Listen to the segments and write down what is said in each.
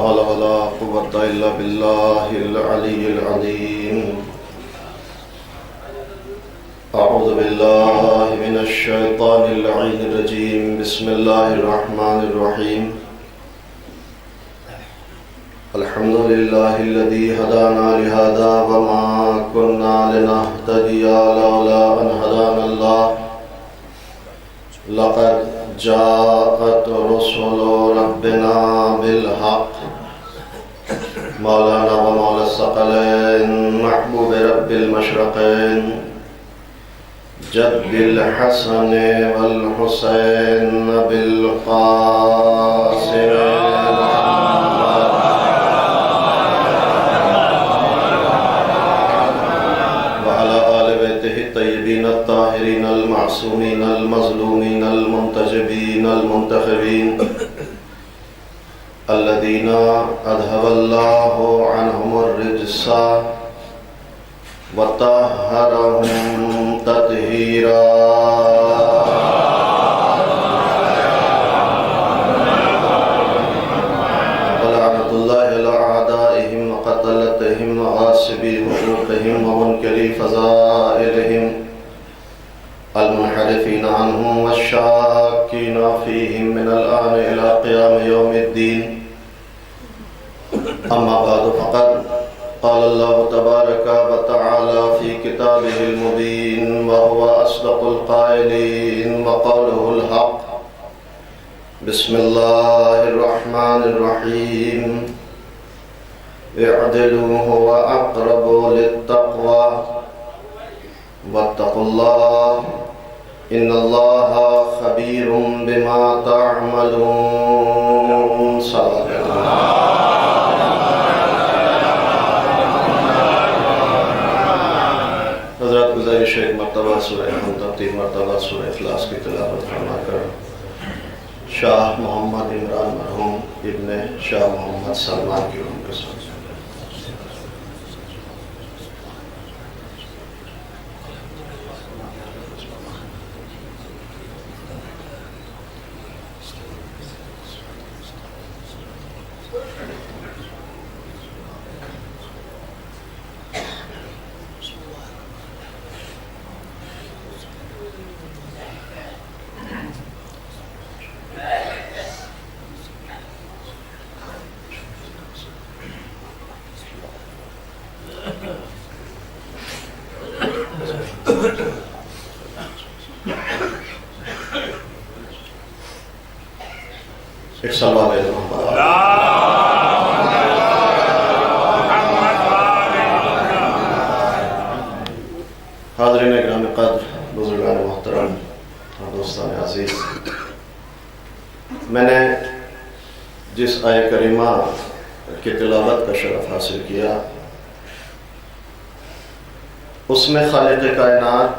حول ولا قوة إلا بالله العلي العظيم. أعوذ بالله من الشيطان اللعين الرجيم. بسم الله الرحمن الرحيم. الحمد لله الذي هدانا لهذا وما كنا لنهتدي لولا أن هدانا الله. لقد جاءت رسل ربنا بالحق. مولانا ومولى الثقلين محبوب رب المشرقين جد الحسن والحسين بالقاسم وعلى آل بيته الطيبين الطاهرين المعصومين المظلومين المنتجبين المنتخبين الذين أذهب الله عنهم الرجس وطهرهم تطهيرا. ولعنة الله على أعدائهم وقتلتهم وغاصبي حقوقهم ومنكري فضائلهم المنحرفين عنهم والشاكين فيهم من الآن إلى قيام يوم الدين. أما بعد فقد قال الله تبارك وتعالى في كتابه المبين وهو أصدق القائلين وقوله الحق. بسم الله الرحمن الرحيم. اعدلوا هو أقرب للتقوى واتقوا الله إن الله خبير بما تعملون. صلى الله. حضرات گزارش ایک مرتبہ سورہ حمد، 3 مرتبہ سورہ اخلاص کی تلاوت فرما کر شاہ محمد عمران مرحوم ابن شاہ محمد سلمان کی روح کے ساتھ ایک سلوات ہے محمد. حاضرین اکرام قدر، بزرگان محترم اور دوستان عزیز، میں نے جس آیہ کریمہ کی تلاوت کا شرف حاصل کیا اس میں خالق کائنات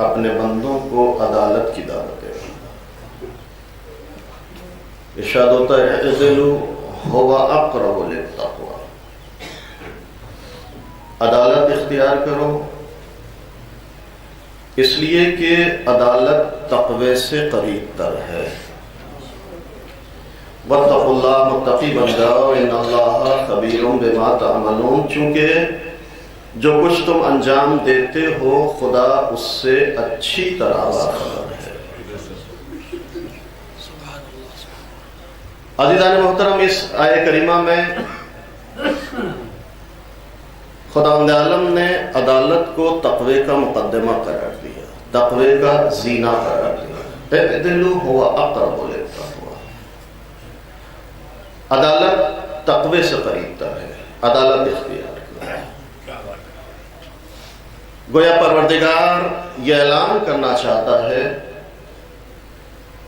اپنے بندوں کو عدالت کی دعوت ہے. ارشاد ہوتا ہے اعدلوا هو اقرب للتقوى. عدالت اختیار کرو اس لیے کہ عدالت تقوی سے قریب تر ہے. واتقوا اللہ، متقی بن جاؤ، ان اللہ خبیر بما تعملون. چونکہ جو کچھ تم انجام دیتے ہو خدا اس سے اچھی طرح باخبر ہے. عزیزان محترم، اس آیہ کریمہ میں خداوند عالم نے عدالت کو تقوی کا مقدمہ قرار دیا، تقوی کا زینہ قرار دیا. اعدلوا هو اقرب للتقوى. عدالت تقوی سے قریب تر ہے، عدالت اختیار ہے. گویا پروردگار یہ اعلان کرنا چاہتا ہے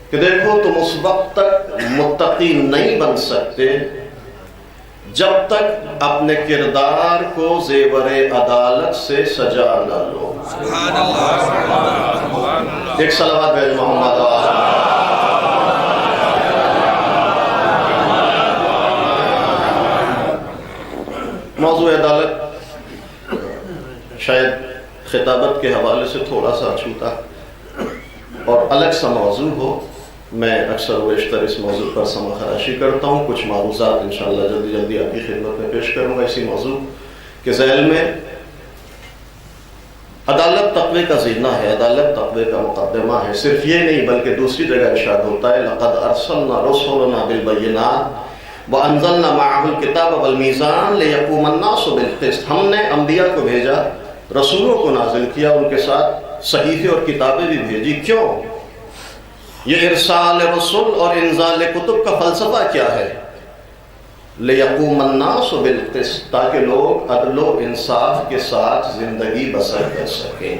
کہ دیکھو تم اس وقت تک متقی نہیں بن سکتے جب تک اپنے کردار کو زیور عدالت سے سجا نہ لو. سبحان اللہ. ایک صلوات بھیج محمد. موضوع عدالت شاید خطابت کے حوالے سے تھوڑا سا چھوٹا اور الگ سا موضوع ہو، میں اکثر و بیشتر اس موضوع پر سمع خراشی کرتا ہوں. کچھ معروضات انشاءاللہ جلدی جلدی آپ کی خدمت میں پیش کروں گا اسی موضوع کے ذیل میں. عدالت تقوی کا زینہ ہے، عدالت تقوی کا مقدمہ ہے. صرف یہ نہیں بلکہ دوسری جگہ ارشاد ہوتا ہے لقد ارسلنا رسلنا بالبینات وانزلنا معهم الکتاب والمیزان لیقوم الناس بالقسط. ہم نے انبیاء کو بھیجا، رسولوں کو نازل کیا، ان کے ساتھ صحیفے اور کتابیں بھی بھیجی. کیوں؟ یہ ارسال رسول اور انزال کتب کا فلسفہ کیا ہے؟ لِيَقُومَ النَّاسُ بِالْقِسْطِ، تاکہ لوگ عدل و انصاف کے ساتھ زندگی بسر کر سکیں.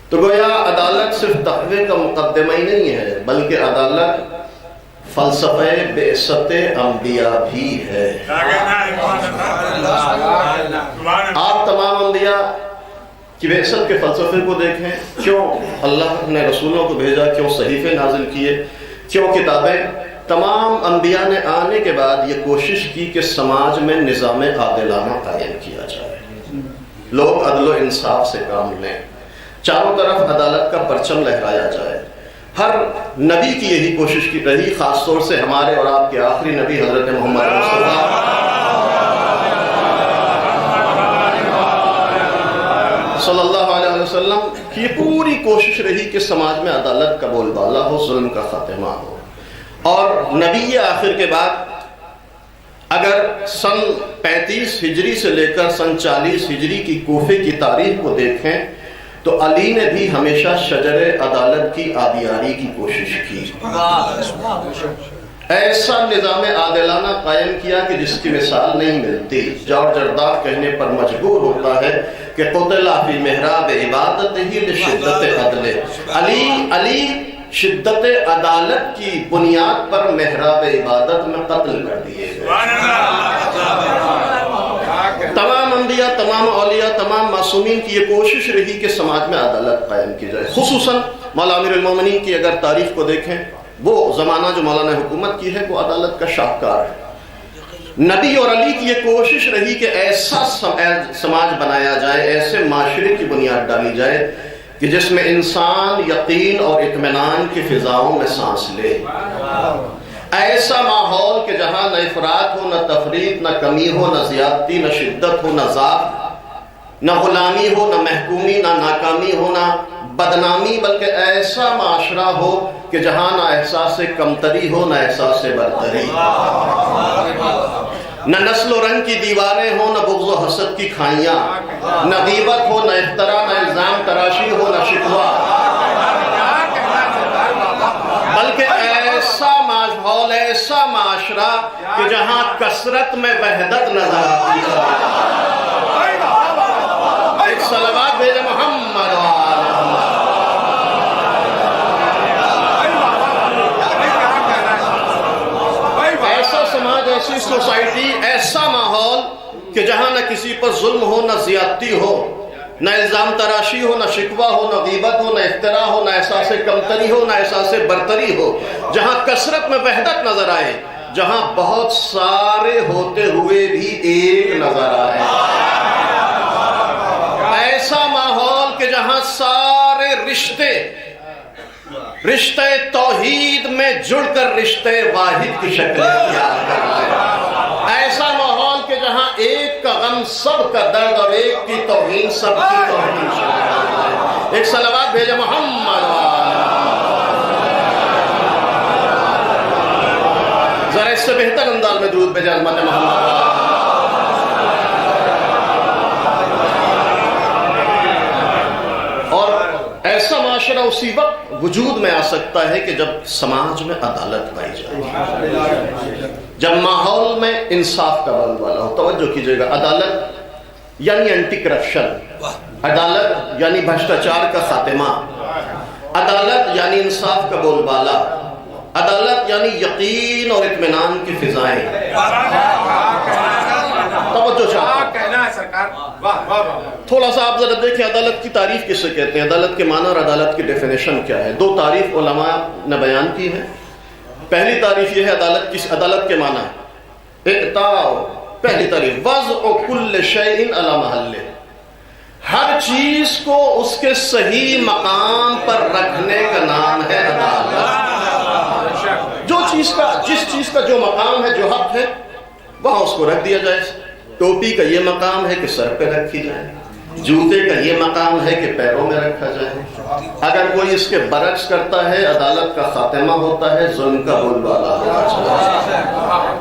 تو گویا عدالت صرف تقوی کا مقدمہ ہی نہیں ہے بلکہ عدالت فلسفہ بعثت انبیاء بھی ہے. آپ تمام انبیاء کہ بعثت کے فلسفے کو دیکھیں. کیوں اللہ نے رسولوں کو بھیجا، کیوں صحیفے نازل کیے، کیوں کتابیں. تمام انبیاء نے آنے کے بعد یہ کوشش کی کہ سماج میں نظام عادلانہ قائم کیا جائے، لوگ عدل و انصاف سے کام لیں، چاروں طرف عدالت کا پرچم لہرایا جائے. ہر نبی کی یہی کوشش کی رہی، خاص طور سے ہمارے اور آپ کے آخری نبی حضرت محمد مصطفیٰ صلی اللہ علیہ وسلم کی پوری کوشش رہی کہ سماج میں عدالت کا بول بالا ہو، ظلم کا خاتمہ ہو. اور نبی آخر کے بعد اگر سن 35 ہجری سے لے کر سن 40 ہجری کی کوفے کی تاریخ کو دیکھیں تو علی نے بھی ہمیشہ شجر عدالت کی آبیاری کی کوشش کی. ایسا نظام عادلانہ قائم کیا کہ جس کی مثال نہیں ملتی. جارج ارداف کہنے پر مجبور ہوتا ہے کہ قتل فی محراب عبادت ہی لشدت عدل. علی شدت عدالت کی بنیاد پر محراب عبادت میں قتل کر دیے گئے. تمام انبیاء، تمام اولیاء، تمام معصومین کی یہ کوشش رہی کہ سماج میں عدالت قائم کی جائے. خصوصاً مولا امیر المومنین کی اگر تاریخ کو دیکھیں، وہ زمانہ جو مولا نے حکومت کی ہے وہ عدالت کا شاہکار ہے. نبی اور علی کی یہ کوشش رہی کہ ایسا سماج بنایا جائے، ایسے معاشرے کی بنیاد ڈالی جائے کہ جس میں انسان یقین اور اطمینان کی فضاؤں میں سانس لے. ایسا ماحول کہ جہاں نہ افراط ہو، نہ تفریط، نہ کمی ہو، نہ زیادتی، نہ شدت ہو، نہ ضعف، نہ غلامی ہو، نہ محکومی، نہ ناکامی ہو، نہ بدنامی، بلکہ ایسا معاشرہ ہو کہ جہاں نہ احساس کمتری ہو، نہ احساس برتری، نہ نسل و رنگ کی دیواریں ہوں، نہ بغض و حسد کی کھائیاں، نہ غیبت ہو، نہ افتراء، نہ الزام تراشی ہو، نہ شکوہ، بلکہ ایسا ماحول، ایسا معاشرہ کہ جہاں کثرت میں وحدت نظر آتی ہے. ایک صلوات بھیجے محمد. ایسا سماج، ایسی سوسائٹی، ایسا ماحول کہ جہاں نہ کسی پر ظلم ہو، نہ زیادتی ہو، نہ الزام تراشی ہو، نہ شکوہ ہو، نہ غیبت ہو، نہ افتراء ہو، نہ احساس کمتری ہو، نہ احساس برتری ہو. جہاں کثرت میں وحدت نظر آئے، جہاں بہت سارے ہوتے ہوئے بھی ایک نظر آئے. ایسا ماحول کہ جہاں سارے رشتے توحید میں جڑ کر رشتے واحد کی شکل اختیار کر لیں. ایسا ماحول کہ جہاں ایک کا غم سب کا درد اور ایک کی توہین سب کی توہین. ایک صلوات بھیجے محمد. ذرا اس سے بہتر انداز میں درود بھیجے عظمت محمد. اور ایسا معاشرہ اسی وقت وجود میں آ سکتا ہے کہ جب سماج میں عدالت پائی جائے، جب ماحول میں انصاف کا بولبالا ہو. توجہ کیجئے گا، عدالت یعنی اینٹی کرپشن، عدالت یعنی بھرشٹاچار کا خاتمہ، عدالت یعنی انصاف کا بول بالا، عدالت یعنی یقین اور اطمینان کی فضائیں. توجہ تھوڑا سا آپ ذرا دیکھیں عدالت کی تعریف کس سے کہتے ہیں، عدالت کے معنی اور عدالت کی ڈیفینیشن کیا ہے. دو تعریف علماء نے بیان کی ہے. پہلی تعریف یہ ہے عدالت کے معنی اعطاء، پہلی تعریف وضع کل شیء علی محلہ، ہر چیز کو اس کے صحیح مقام پر رکھنے کا نام ہے عدالت۔ جس چیز کا جو مقام ہے، جو حق ہے، وہاں اس کو رکھ دیا جائے۔ ٹوپی کا یہ مقام ہے کہ سر پہ رکھی جائے، جوتے کا یہ مقام ہے کہ پیروں میں رکھا جائے۔ اگر کوئی اس کے برعکس کرتا ہے، عدالت کا خاتمہ ہوتا ہے، ظلم کا بول بالا ہوتا ہے۔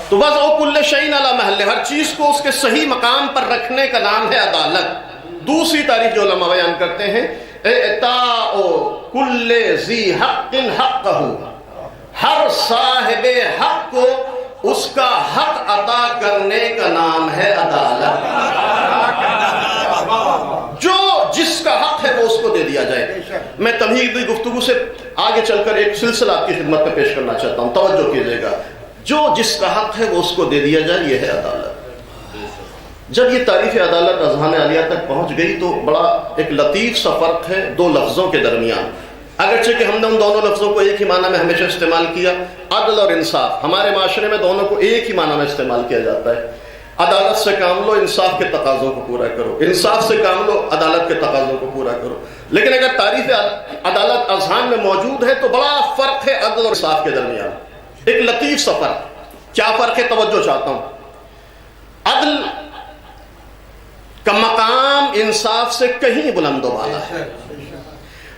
تو بس کل شیء علی محلہ، ہر چیز کو اس کے صحیح مقام پر رکھنے کا نام ہے عدالت۔ دوسری تعریف جو علماء بیان کرتے ہیں، اعطاء کل ذی حق حقہ، ہر صاحب حق کو اس کا حق عطا کرنے کا نام ہے عدالت۔ جو جس کا حق ہے وہ اس کو دے دیا جائے۔ میں تمہیدی گفتگو سے آگے چل کر ایک سلسلہ آپ کی خدمت میں پیش کرنا چاہتا ہوں، توجہ کیجئے گا۔ جو جس کا حق ہے وہ اس کو دے دیا جائے، یہ ہے عدالت۔ جب یہ تعریف عدالت اذہان عالیہ تک پہنچ گئی تو بڑا ایک لطیف سا فرق ہے دو لفظوں کے درمیان، اگرچہ کہ ہم نے ان دونوں لفظوں کو ایک ہی معنی میں ہمیشہ استعمال کیا۔ عدل اور انصاف، ہمارے معاشرے میں دونوں کو ایک ہی معنی میں استعمال کیا جاتا ہے۔ عدالت سے کام لو، انصاف کے تقاضوں کو پورا کرو، انصاف سے کام لو، عدالت کے تقاضوں کو پورا کرو۔ لیکن اگر تعریف عدالت اذہان میں موجود ہے تو بڑا فرق ہے عدل اور انصاف کے درمیان، ایک لطیف سا فرق۔ کیا فرق ہے؟ توجہ چاہتا ہوں۔ عدل کا مقام انصاف سے کہیں بلند و بالا ہے،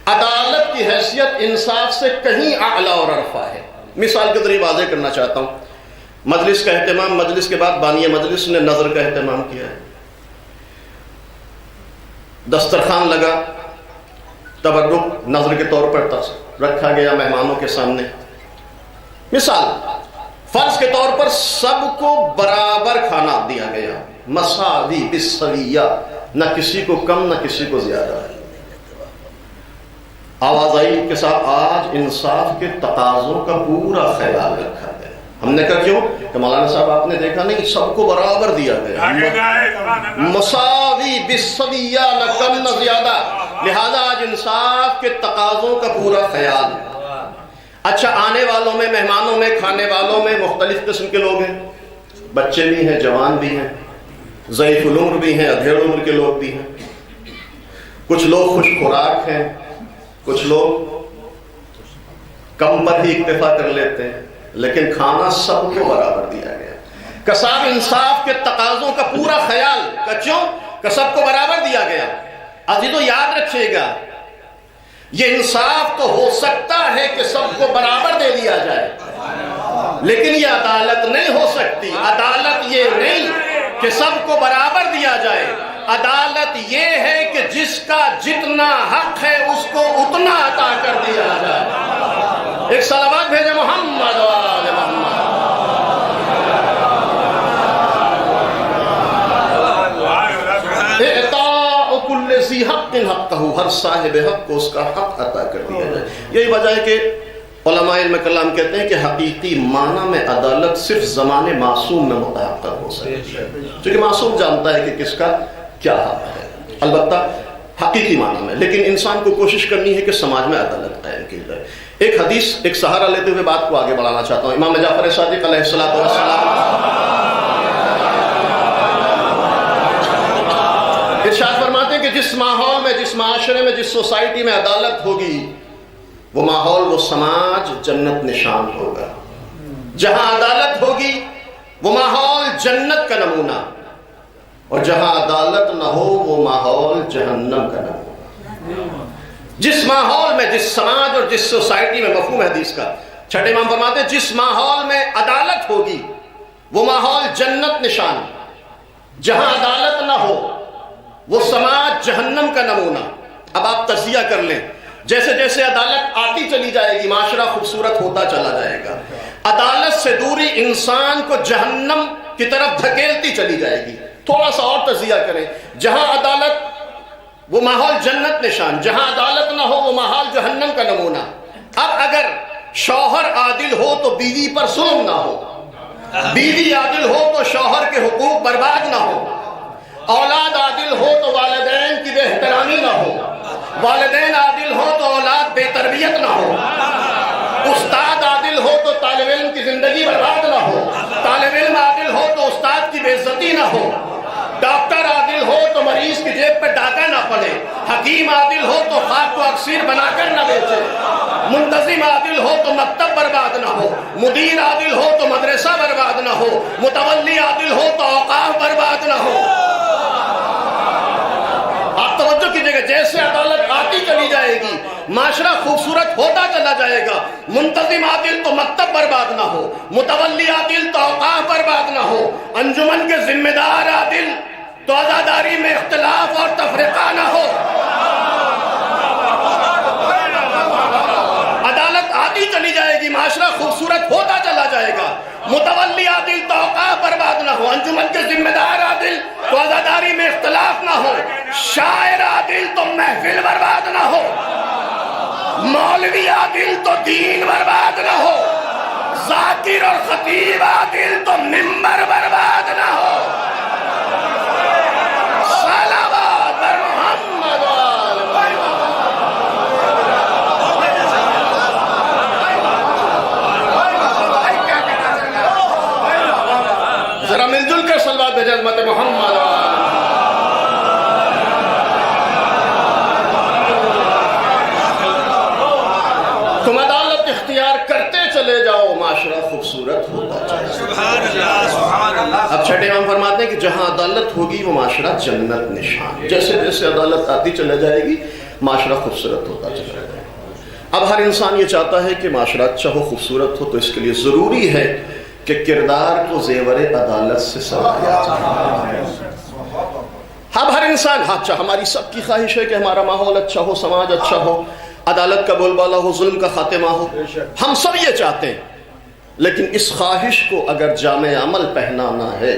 عدالت کی حیثیت انصاف سے کہیں اعلیٰ اور عرفہ ہے۔ مثال کے ذریعے واضح کرنا چاہتا ہوں، مجلس کا اہتمام، مجلس کے بعد بانی مجلس نے نظر کا اہتمام کیا ہے، دسترخوان لگا، تبرک نظر کے طور پر رکھا گیا مہمانوں کے سامنے۔ مثال فرض کے طور پر سب کو برابر کھانا دیا گیا، مساوی بالسویہ، نہ کسی کو کم نہ کسی کو زیادہ ہے۔ آواز آئی کے ساتھ آج انصاف کے تقاضوں کا پورا خیال رکھا گیا۔ ہم نے کہا کیوں؟ کہ مولانا صاحب آپ نے دیکھا نہیں، سب کو برابر دیا گیا، مساوی بالسویہ، نہ کم نہ زیادہ، لہذا آج انصاف کے تقاضوں کا پورا خیال ہے۔ اچھا، آنے والوں میں، مہمانوں میں، کھانے والوں میں مختلف قسم کے لوگ ہیں، بچے بھی ہیں، جوان بھی ہیں، ضعیف العمر بھی ہیں، ادھیڑ عمر کے لوگ بھی ہیں، کچھ لوگ خوش خوراک ہیں، کچھ لوگ کم پر ہی اکتفا کر لیتے ہیں، لیکن کھانا سب کو برابر دیا گیا۔ کساب انصاف کے تقاضوں کا پورا خیال، کیوں کہ سب کو برابر دیا گیا۔ عزیزو یاد رکھیے گا، یہ انصاف تو ہو سکتا ہے کہ سب کو برابر دے دیا جائے، لیکن یہ عدالت نہیں ہو سکتی۔ عدالت یہ نہیں کہ سب کو برابر دیا جائے، عدالت یہ ہے کہ جس کا جتنا حق ہے اس کو اتنا عطا کر دیا جائے۔ ایک صلوات بھیجے محمد و آل محمد۔ اعطاء کل ذی حق حقہ، ہر صاحب حق کو اس کا حق عطا کر دیا جائے۔ یہی وجہ ہے کہ علماء علم کلام کہتے ہیں کہ حقیقی معنی میں عدالت صرف زمان معصوم میں متحقق ہو سکتی ہے، کیونکہ معصوم جانتا ہے کہ کس کا کیا حق ہے، البتہ حقیقی معنی میں۔ لیکن انسان کو کوشش کرنی ہے کہ سماج میں عدالت قائم کی جائے۔ ایک حدیث، ایک سہارا لیتے ہوئے بات کو آگے بڑھانا چاہتا ہوں۔ امام جعفر صادق علیہ السلام ارشاد فرماتے ہیں کہ جس ماحول میں، جس معاشرے میں، جس سوسائٹی میں عدالت ہوگی، وہ ماحول، وہ سماج جنت نشان ہوگا۔ جہاں عدالت ہوگی وہ ماحول جنت کا نمونہ، اور جہاں عدالت نہ ہو وہ ماحول جہنم کا نمونہ۔ جس ماحول میں، جس سماج اور جس سوسائٹی میں، مفہوم حدیث کا چھٹے امام فرماتے ہیں جس ماحول میں عدالت ہوگی وہ ماحول جنت نشان، جہاں عدالت نہ ہو وہ سماج جہنم کا نمونہ۔ اب آپ تجزیہ کر لیں، جیسے جیسے عدالت آتی چلی جائے گی معاشرہ خوبصورت ہوتا چلا جائے گا، عدالت سے دوری انسان کو جہنم کی طرف دھکیلتی چلی جائے گی۔ تھوڑا سا اور تجزیہ کریں، جہاں عدالت وہ ماحول جنت نشان، جہاں عدالت نہ ہو وہ ماحول جہنم کا نمونہ۔ اب اگر شوہر عادل ہو تو بیوی پر ظلم نہ ہو، بیوی عادل ہو تو شوہر کے حقوق برباد نہ ہو، اولاد عادل ہو تو والدین کی بے احترامی نہ ہو، والدین عادل ہو تو اولاد بے تربیت نہ ہو، استاد عادل ہو تو طالب علم کی زندگی برباد نہ ہو، طالب علم عادل ہو تو استاد کی بے عزتی نہ ہو، ڈاکٹر عادل ہو تو مریض کی جیب پہ ڈاکہ نہ پڑے، حکیم عادل ہو تو خاک کو اکسیر بنا کر نہ بیچے، منتظم عادل ہو تو مکتب برباد نہ ہو، مدیر عادل ہو تو مدرسہ برباد نہ ہو، متولی عادل ہو تو اوقاف برباد نہ ہو۔ آپ توجہ کیجئے گا، جیسے عدالت آتی چلی جائے گی معاشرہ خوبصورت ہوتا چلا جائے گا۔ منتظم عادل تو مکتب برباد نہ ہو، متولی عادل تو اوقاف برباد نہ ہو، انجمن کے ذمہ دار عادل تو عزاداری میں اختلاف اور تفرقہ نہ ہو۔ عدالت آتی چلی جائے گی معاشرہ خوبصورت ہوتا چلا جائے گا۔ متولی عادل تو اوقاف برباد نہ ہو، انجمن کے ذمہ دار عادل تو عزاداری میں اختلاف نہ ہو، شاعر عادل تو محفل برباد نہ ہو، مولوی عادل تو دین برباد نہ ہو، ذاکر اور خطیب عادل تو منبر برباد نہ ہو۔ صلوات بر محمد وآل محمد۔ ذرا مل جل کر صلوات بھیجیں عظمت محمد وآل محمد۔ تم عدالت اختیار کرتے چلے جاؤ، معاشرہ خوبصورت ہوتا چلے۔ سبحان اللہ سبحان اللہ۔ اب چھٹے امام فرماتے ہیں کہ جہاں عدالت ہوگی وہ معاشرہ جنت نشان، جیسے جیسے عدالت آتی چلے جائے گی معاشرہ خوبصورت ہوتا چلا جائے گا۔ اب ہر انسان یہ چاہتا ہے کہ معاشرہ اچھا ہو، خوبصورت ہو، تو اس کے لیے ضروری ہے کہ کردار کو زیور عدالت سے سنوارا جائے۔ اب ہر انسان، اچھا ہماری سب کی خواہش ہے کہ ہمارا ماحول اچھا ہو، سماج اچھا ہو، عدالت کا بول بالا ہو، ظلم کا خاتمہ ہو، ہم سب یہ چاہتے ہیں۔ لیکن اس خواہش کو اگر جامع عمل پہنانا ہے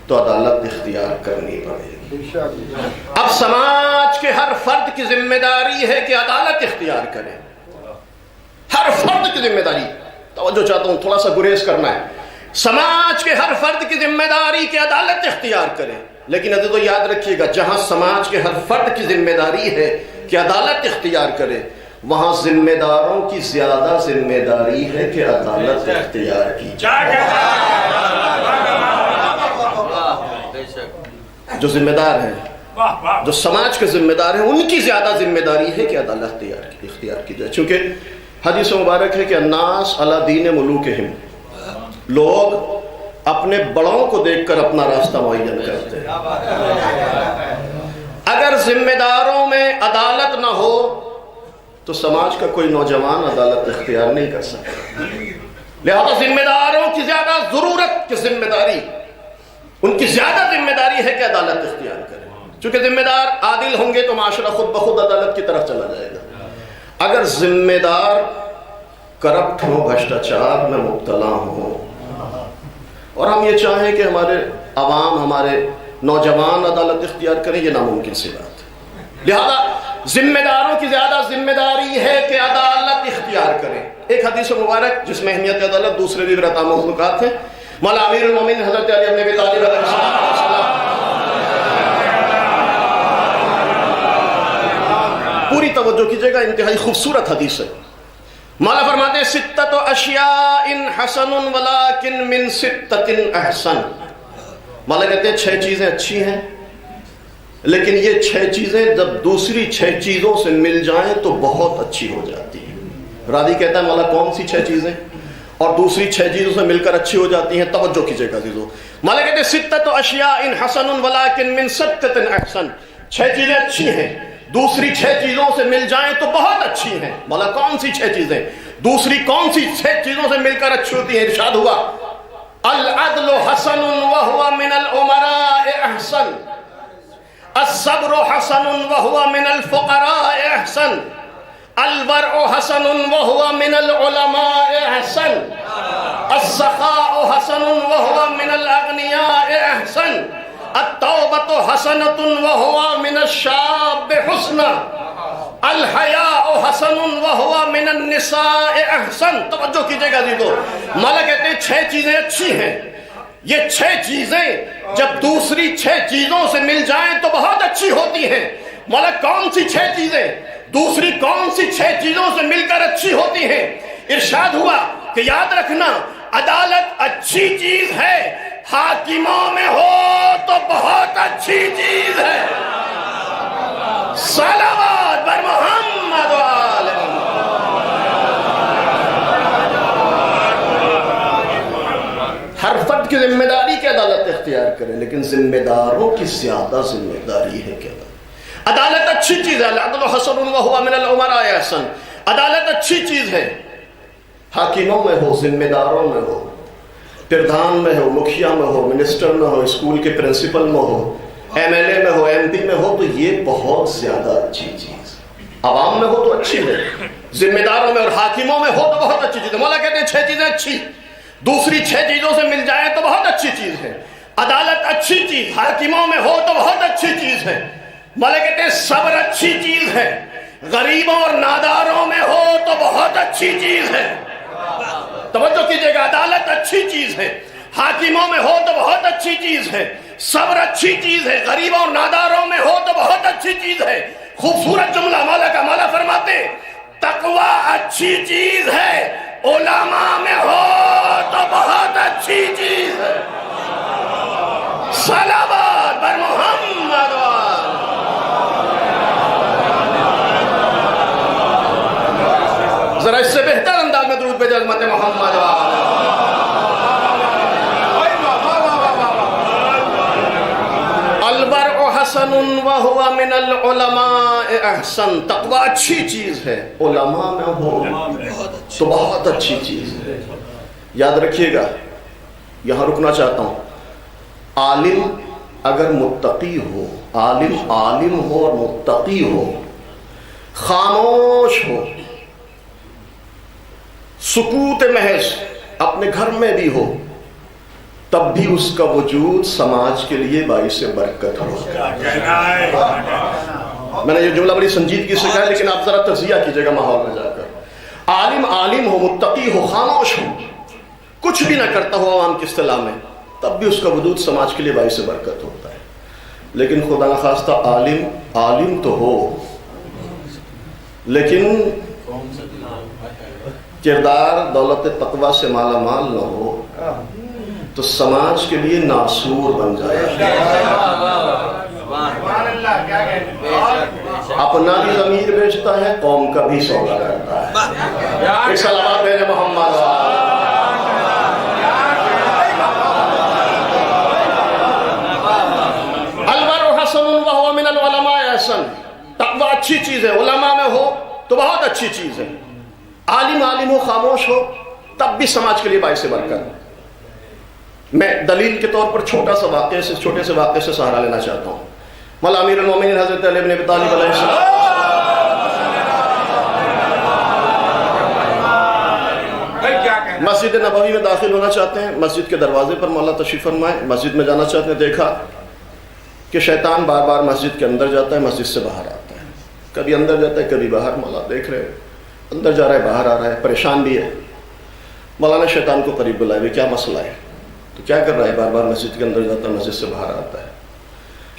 تو عدالت اختیار کرنی پڑے گی۔ اب سماج کے ہر فرد کی ذمہ داری ہے کہ عدالت اختیار کرے، ہر فرد کی ذمہ داری، توجہ چاہتا ہوں تھوڑا سا گریز کرنا ہے، سماج کے ہر فرد کی ذمہ داری کہ عدالت اختیار کرے۔ لیکن عزیزو یاد رکھیے گا، جہاں سماج کے ہر فرد کی ذمہ داری ہے کہ عدالت اختیار کرے، وہاں ذمہ داروں کی زیادہ ذمہ داری ہے کہ عدالت اختیار کی جائے۔ جو ذمہ دار ہیں، جو سماج کے ذمہ دار ہیں، ان کی زیادہ ذمہ داری ہے کہ عدالت اختیار کی جائے، چونکہ حدیث مبارک ہے کہ الناس علی دین ملوکہم، لوگ اپنے بڑوں کو دیکھ کر اپنا راستہ معین کرتے ہیں۔ اگر ذمہ داروں میں عدالت نہ ہو تو سماج کا کوئی نوجوان عدالت اختیار نہیں کر سکتا۔ لہذا ذمہ داروں کی زیادہ ضرورت کی ذمہ داری، ان کی زیادہ ذمہ داری ہے کہ عدالت اختیار کرے، چونکہ ذمہ دار عادل ہوں گے تو معاشرہ خود بخود عدالت کی طرف چلا جائے گا۔ اگر ذمہ دار کرپٹ ہو، بھرشٹاچار میں مبتلا ہو، اور ہم یہ چاہیں کہ ہمارے عوام، ہمارے نوجوان عدالت اختیار کریں، یہ ناممکن سی بات ہے۔ لہذا ذمہ داروں کی زیادہ ذمہ داری ہے کہ عدالت اختیار کریں۔ ایک حدیث مبارک جس میں اہمیت عدالت، دوسرے بھی برتا مخلوقات ہیں، مولا امیر المومنین حضرت علی بن ابی طالب علیہ السلام پوری توجہ کیجئے گا، انتہائی خوبصورت حدیث ہے۔ مولا فرماتے ہیں ستۃ اشیاء حسن ولکن من ستۃ احسن۔ مولا کہتے ہیں 6 چیزیں اچھی ہیں، لیکن یہ 6 چیزیں جب دوسری 6 چیزوں سے مل جائیں تو بہت اچھی ہو جاتی ہیں۔ راضی کہتا ہے مولا کون سی 6 چیزیں اور دوسری 6 چیزوں سے مل کر اچھی ہو جاتی ہیں؟ توجہ کیجئے گا عزیزو، مولا کہتے ہیں ستۃ اشیاء حسن ولکن من ستۃ احسن، 6 چیزیں اچھی ہیں، دوسری 6 چیزوں سے مل جائیں تو بہت اچھی ہیں۔ مولا کون سی 6 چیزیں، دوسری کون سی 6 چیزوں سے مل کر اچھی ہوتی ہیں؟ ارشاد ہوا العدل حسن وهو من الامراء احسن، الصبر حسن وهو من الفقراء احسن، الورع حسن وهو من العلماء احسن، السخاء حسن وهو من الاغنياء احسن، التوبة حسنة وهو من الشاب حسنا، الحیاء حسن وهو من النساء احسن۔ توجہ کیجئے گا عزیزو، مولا کہتے ہیں 6 چیزیں اچھی ہیں، یہ 6 چیزیں جب دوسری 6 چیزوں سے مل جائیں تو بہت اچھی ہوتی ہیں۔ مولا کون سی 6 چیزیں، دوسری کون سی 6 چیزوں سے مل کر اچھی ہوتی ہیں؟ ارشاد ہوا کہ یاد رکھنا عدالت اچھی چیز ہے، حاکموں میں ہو تو تو بہت اچھی چیز ہے. صلوات بر محمد و آل محمد. ہر فرد کی ذمہ داری کی عدالت اختیار کرے، لیکن ذمہ داروں کی زیادہ ذمہ داری ہے کہ عدالت اچھی چیز ہے. العدل حسن وہو من الامراء احسن. عدالت اچھی چیز ہے، حاکموں میں ہو، ذمہ داروں میں ہو، پردھان میں ہو، مکھیا میں ہو، منسٹر میں ہو، اسکول کے پرنسپل میں ہو، ایم ایل اے میں ہو، ایم پی میں ہو، تو یہ بہت زیادہ اچھی چیز. عوام میں ہو تو اچھی ہے، ذمہ داروں میں اور حاکموں میں ہو تو بہت اچھی چیز ہے. مولا کہتے ہیں 6 چیزیں اچھی، دوسری 6 چیزوں سے مل جائیں تو بہت اچھی چیز ہے. عدالت اچھی چیز، حاکموں میں ہو تو بہت اچھی چیز ہے. مولا کہتے ہیں صبر اچھی چیز ہے، غریبوں اور ناداروں میں ہو تو بہت اچھی چیز ہے. توجہ کیجئے گا، عدالت اچھی چیز ہے، حاکموں میں ہو تو بہت اچھی چیز ہے، صبر اچھی چیز ہے، غریبوں اور ناداروں میں ہو تو بہت اچھی چیز ہے. خوبصورت جملہ مولا کا. مولا فرماتے تقوی اچھی چیز ہے، علماء میں ہو تو بہت اچھی چیز ہے. صلوات بر محمد و آل. ذرا اس سے بہتر انداز میں درود بھیجو امت محمد و آل. البرء حسن وہو من العلماء احسن. تقوی اچھی چیز ہے، علماء میں ہو تو بہت اچھی چیز ہے. یاد رکھیے گا، یہاں رکنا چاہتا ہوں. عالم اگر متقی ہو، عالم ہو اور متقی ہو، خاموش ہو، سکوت محض اپنے گھر میں بھی ہو، تب بھی اس کا وجود سماج کے لیے باعث برکت ہو. میں نے یہ جملہ بڑی سنجیدگی سے کہا، لیکن آپ ذرا تجزیہ کیجئے گا ماحول میں جا کر. عالم ہو، متقی ہو، خاموش ہو، کچھ بھی نہ کرتا ہو عوام کی اصطلاح میں، تب بھی اس کا وجود سماج کے لیے باعث برکت ہوتا ہے. لیکن خدا نخواستہ عالم تو ہو، لیکن کردار دولت تقوی سے مالا مال نہ ہو، تو سماج کے لیے ناسور بن جائے. اپنا بھی ضمیر بیچتا ہے، قوم کا بھی سودا کرتا ہے. ایک صلوات بھیجے محمد. البر حسن وہو من العلماء احسن. تقوی اچھی چیز ہے، علماء میں ہو تو بہت اچھی چیز ہے. عالم ہو، خاموش ہو، تب بھی سماج کے لیے باعث برکت. میں دلیل کے طور پر چھوٹے سے واقعے سے سہارا لینا چاہتا ہوں. مولا امیر المومنین حضرت علی بن ابی طالب علیہ السلام مسجد نبوی میں داخل ہونا چاہتے ہیں. مسجد کے دروازے پر مولا تشریف فرمائے، مسجد میں جانا چاہتے ہیں. دیکھا کہ شیطان بار بار مسجد کے اندر جاتا ہے، مسجد سے باہر آتا ہے. کبھی اندر جاتا ہے، کبھی باہر. مولا دیکھ رہے ہیں اندر جا رہا ہے، باہر آ رہا ہے، پریشان بھی ہے. مولا نے شیطان کو قریب بلایا، کیا مسئلہ ہے؟ تو کیا کر رہا ہے؟ بار بار مسجد کے اندر جاتا ہے، مسجد سے باہر آتا ہے.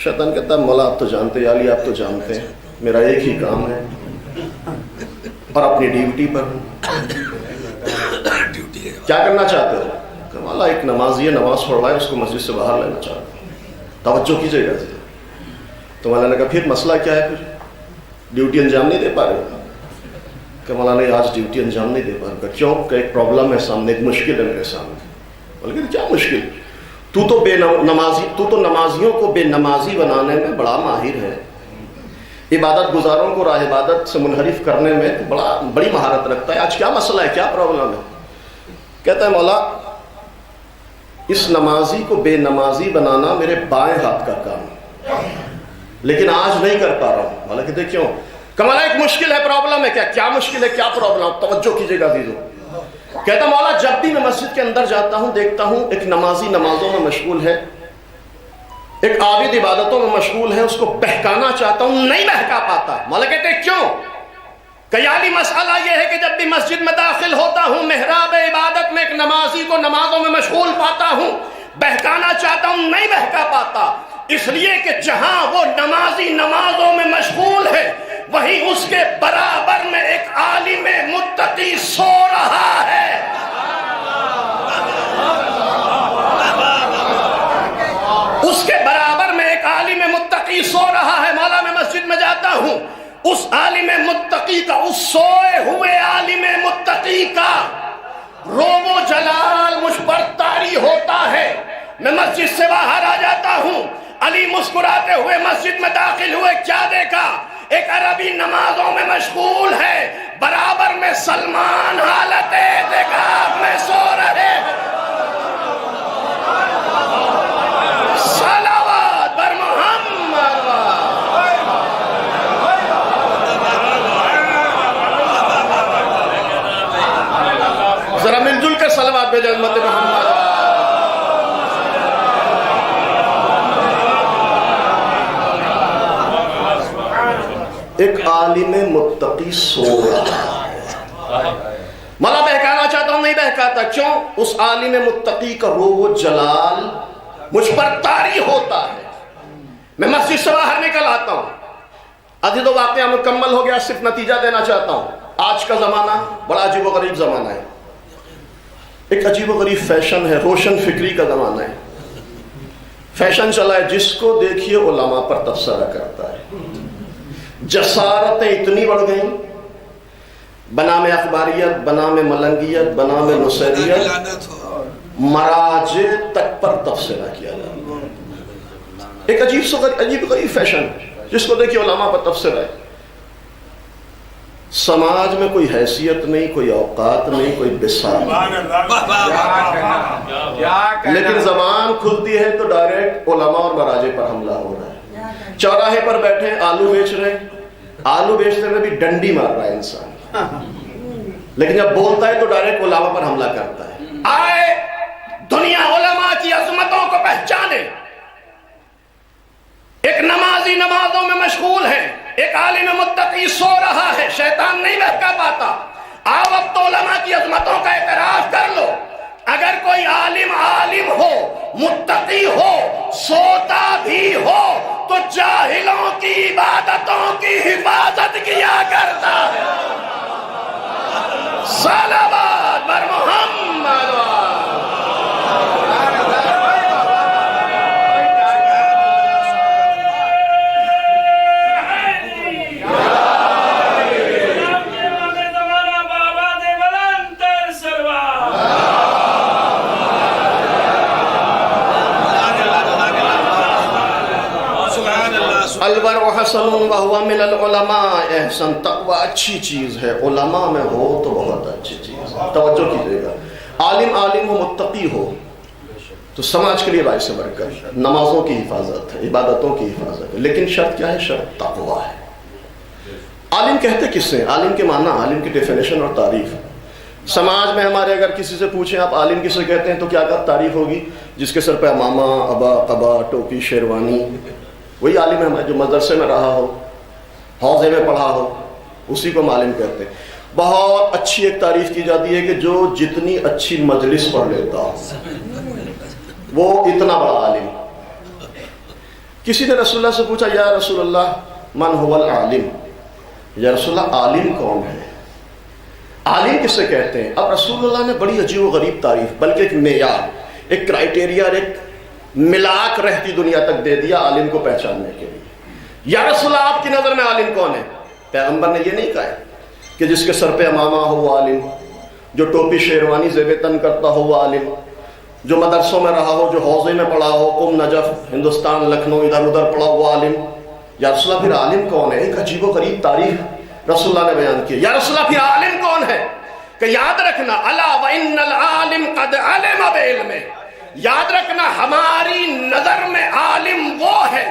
شیطان کہتا ہے مولا آپ تو جانتے ہیں، یا علی آپ تو جانتے ہیں، میرا ایک ہی کام ہے اور اپنی ڈیوٹی پر ہوں. کیا کرنا چاہتے ہو؟ کہ مولا ایک نمازی ہے، نماز پڑھ رہا ہے، اس کو مسجد سے باہر لینا چاہتا ہوں. توجہ کیجئے گا. تو مولا نے کہا پھر مسئلہ کیا ہے؟ پھر ڈیوٹی انجام نہیں دے پا رہے ہو؟ کہ مولا نے آج ڈیوٹی انجام نہیں دے پا رہا. کیوں؟ کہ ایک پرابلم ہے سامنے، ایک مشکل ہے میرے سامنے. بلکہ کیا مشکل؟ تو تو نمازیوں کو بے نمازی بنانے میں بڑا ماہر ہے، عبادت گزاروں کو راہ عبادت سے منحرف کرنے میں بڑی مہارت رکھتا ہے. آج کیا مسئلہ ہے، کیا پرابلم ہے؟ کہتا ہے مولا اس نمازی کو بے نمازی بنانا میرے بائیں ہاتھ کا کام ہے، لیکن آج نہیں کر پا رہا ہوں. مولا کہتے کیوں؟ کہ مولا ایک مشکل ہے، پرابلم ہے. کیا مشکل ہے، کیا پرابلم؟ توجہ کیجئے گا عزیزو. کہتا مولا جب بھی میں مسجد کے اندر جاتا ہوں، دیکھتا ہوں ایک نمازی نمازوں میں مشغول ہے، ایک عابد عبادتوں میں مشغول ہے، اس کو بہکانا چاہتا ہوں، نہیں بہکا پاتا. مولا کہتے کیوں؟ کہ علی مسئلہ یہ ہے کہ جب بھی مسجد میں داخل ہوتا ہوں، محراب عبادت میں ایک نمازی کو نمازوں میں مشغول پاتا ہوں، بہکانا چاہتا ہوں، نہیں بہکا پاتا. اس لیے کہ جہاں وہ نمازی نمازوں میں مشغول ہے، وہیں اس کے برابر میں ایک عالم متقی سو رہا ہے. اس کے برابر متقی سو رہا ہے، مولا میں مسجد میں جاتا ہوں، اس عالم متقی کا، اس سوئے ہوئے عالم متقی کا روب و جلال مجھ پر طاری ہوتا ہے۔ میں مسجد سے باہر آ جاتا ہوں، علی مسکراتے ہوئے مسجد میں داخل ہوئے، کیا دیکھا؟ ایک عربی نمازوں میں مشغول ہے، برابر میں سلمان حالت اعتکاف میں سو رہے ہیں۔ صلوات بر محمد۔ ذرا مل جل کر صلوات بھیجیں امت محمد۔ ایک عالم متقی سو رہا ہے۔ مولا بہکانا چاہتا ہوں، نہیں بہکاتا، کیوں؟ اس عالم متقی کا روب و جلال مجھ پر طاری ہوتا ہے۔ میں مسجد سے باہر نکل آتا ہوں، ابھی تو واقعہ مکمل ہو گیا، صرف نتیجہ دینا چاہتا ہوں۔ آج کا زمانہ بڑا عجیب و غریب زمانہ ہے، ایک عجیب و غریب فیشن ہے، روشن فکری کا زمانہ ہے۔ فیشن چلا ہے، جس کو دیکھیے علماء پر تبصرہ کرتا ہے۔ جسارتیں اتنی بڑھ گئیں، بنام اخباریت، بنام ملنگیت، بنام نصیریت، مراجع تک پر تبصرہ کیا جاتا ہے۔ ایک عجیب غریب فیشن، جس کو دیکھیے علماء پر تبصرہ ہے۔ سماج میں کوئی حیثیت نہیں، کوئی اوقات نہیں، کوئی بساط نہیں، لیکن زبان کھلتی ہے تو ڈائریکٹ علماء اور مراجع پر حملہ ہو رہا ہے۔ چوراہے پر بیٹھے آلو بیچ رہے ہیں، آلو بیچتے میں بھی ڈنڈی مار رہا ہے انسان، لیکن جب بولتا ہے تو ڈائریکٹ علماء پر حملہ کرتا ہے۔ آئے دنیا علماء کی عظمتوں کو پہچانے۔ ایک نمازی نمازوں میں مشغول ہے، ایک عالم متقی سو رہا ہے، شیطان نہیں بہکا پاتا۔ آؤ اب تو علماء کی عظمتوں کا اعتراف کر لو۔ اگر کوئی عالم ہو، متقی ہو، سوتا بھی ہو، تو جاہلوں کی عبادتوں کی حفاظت کیا کرتا ہے۔ صلوات بر محمد۔ البر حسن وہو من العلماء احسن، تقوی اچھی چیز ہے، علماء میں ہو تو بہت اچھی چیز ہے۔ توجہ کیجئے گا، عالم ہو، متقی ہو تو سماج کے لیے باعث برکت، نمازوں کی حفاظت ہے، عبادتوں کی حفاظت ہے، لیکن شرط کیا ہے؟ شرط تقوی ہے۔ عالم کہتے کس سے؟ عالم کے معنی، عالم کی ڈیفینیشن اور تعریف۔ سماج میں ہمارے اگر کسی سے پوچھیں آپ عالم کسے کہتے ہیں تو کیا تعریف ہوگی؟ جس کے سر پہ امامہ، ابا، قبا، ٹوپی، شیروانی، وہی عالم ہے ہمارا۔ جو مدرسے میں رہا ہو، حوضے میں پڑھا ہو، اسی کو عالم کہتے ہیں۔ بہت اچھی ایک تعریف کی جاتی ہے کہ جو جتنی اچھی مجلس پڑھ لیتا ہو وہ اتنا بڑا عالم۔ کسی نے رسول اللہ سے پوچھا، یا رسول اللہ من هو العالم، یا رسول اللہ عالم کون ہے؟ عالم کسے کہتے ہیں؟ اب رسول اللہ نے بڑی عجیب و غریب تعریف، بلکہ ایک معیار، ایک کرائٹیریا، ایک ملاک رہتی دنیا تک دے دیا عالم کو پہچاننے کے لیے۔ یا رسول اللہ آپ کی نظر میں عالم کون ہے؟ پیغمبر نے یہ نہیں کہا ہے کہ جس کے سر پہ امامہ ہو وہ عالم، جو ٹوپی شیروانی زیب تن کرتا ہو وہ عالم، جو مدرسوں میں رہا ہو، جو حوضے میں پڑھا ہو، قم، نجف، ہندوستان، لکھنؤ، ادھر ادھر پڑھا ہو وہ عالم۔ یا رسول اللہ پھر عالم کون ہے؟ ایک عجیب و غریب تعریف رسول اللہ نے بیان کی۔ یا رسول اللہ پھر عالم کون ہے؟ کہ یاد رکھنا، الا وان العالم قد علم بعلمہ، یاد رکھنا ہماری نظر میں عالم وہ ہے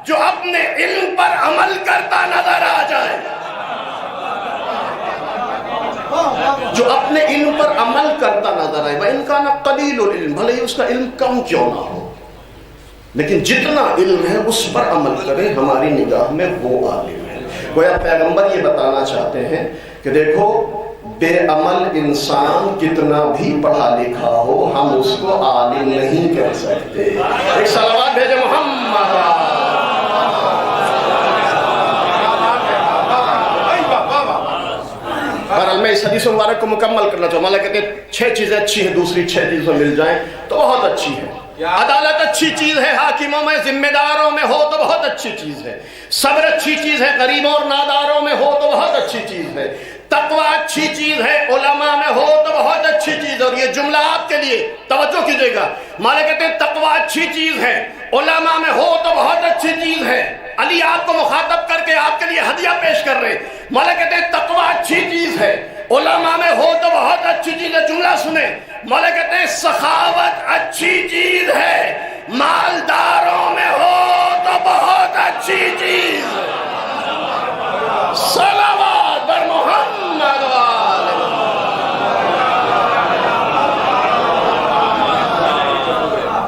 جو اپنے علم پر عمل کرتا نظر آ جائے، جو اپنے علم پر عمل کرتا نظر آئے۔ وَإِنْ كَانَ قَلِيلُ الْعِلْمِ، بھلے ہی اس کا علم کم کیوں نہ ہو، لیکن جتنا علم ہے اس پر عمل کرے، ہماری نگاہ میں وہ عالم ہے۔ گویا پیغمبر یہ بتانا چاہتے ہیں کہ دیکھو بے عمل انسان کتنا بھی پڑھا لکھا ہو، ہم اس کو عالم نہیں کہہ سکتے۔ ایک صلوات بھیجے محمد۔ بہرحال میں اس حدیث مبارک کو مکمل کرنا چاہوں. مولا کہتے ہیں 6 چیزیں اچھی ہیں، دوسری 6 چیزیں مل جائیں تو بہت اچھی ہے. عدالت اچھی چیز ہے، حاکموں میں ذمہ داروں میں ہو تو بہت اچھی چیز ہے. صبر اچھی چیز ہے، غریبوں اور ناداروں میں ہو تو بہت اچھی چیز ہے. تقوی اچھی چیز ہے، علماء میں ہو تو بہت اچھی چیز ہے. اور یہ جملہ آپ کے لیے توجہ کیجئے گا. مولا کہتے ہیں تقوی اچھی چیز ہے، علماء میں ہو تو بہت اچھی چیز ہے. علی آپ کو مخاطب کر کے آپ کے لیے ہدیہ پیش کر رہے ہیں. مولا کہتے ہیں تقوی اچھی چیز ہے، علماء میں ہو تو بہت اچھی چیز ہے. جملہ سنیں. مولا کہتے ہیں سخاوت اچھی چیز ہے، مالداروں میں ہو تو بہت اچھی چیز. صلوات بر محمد وآلہ.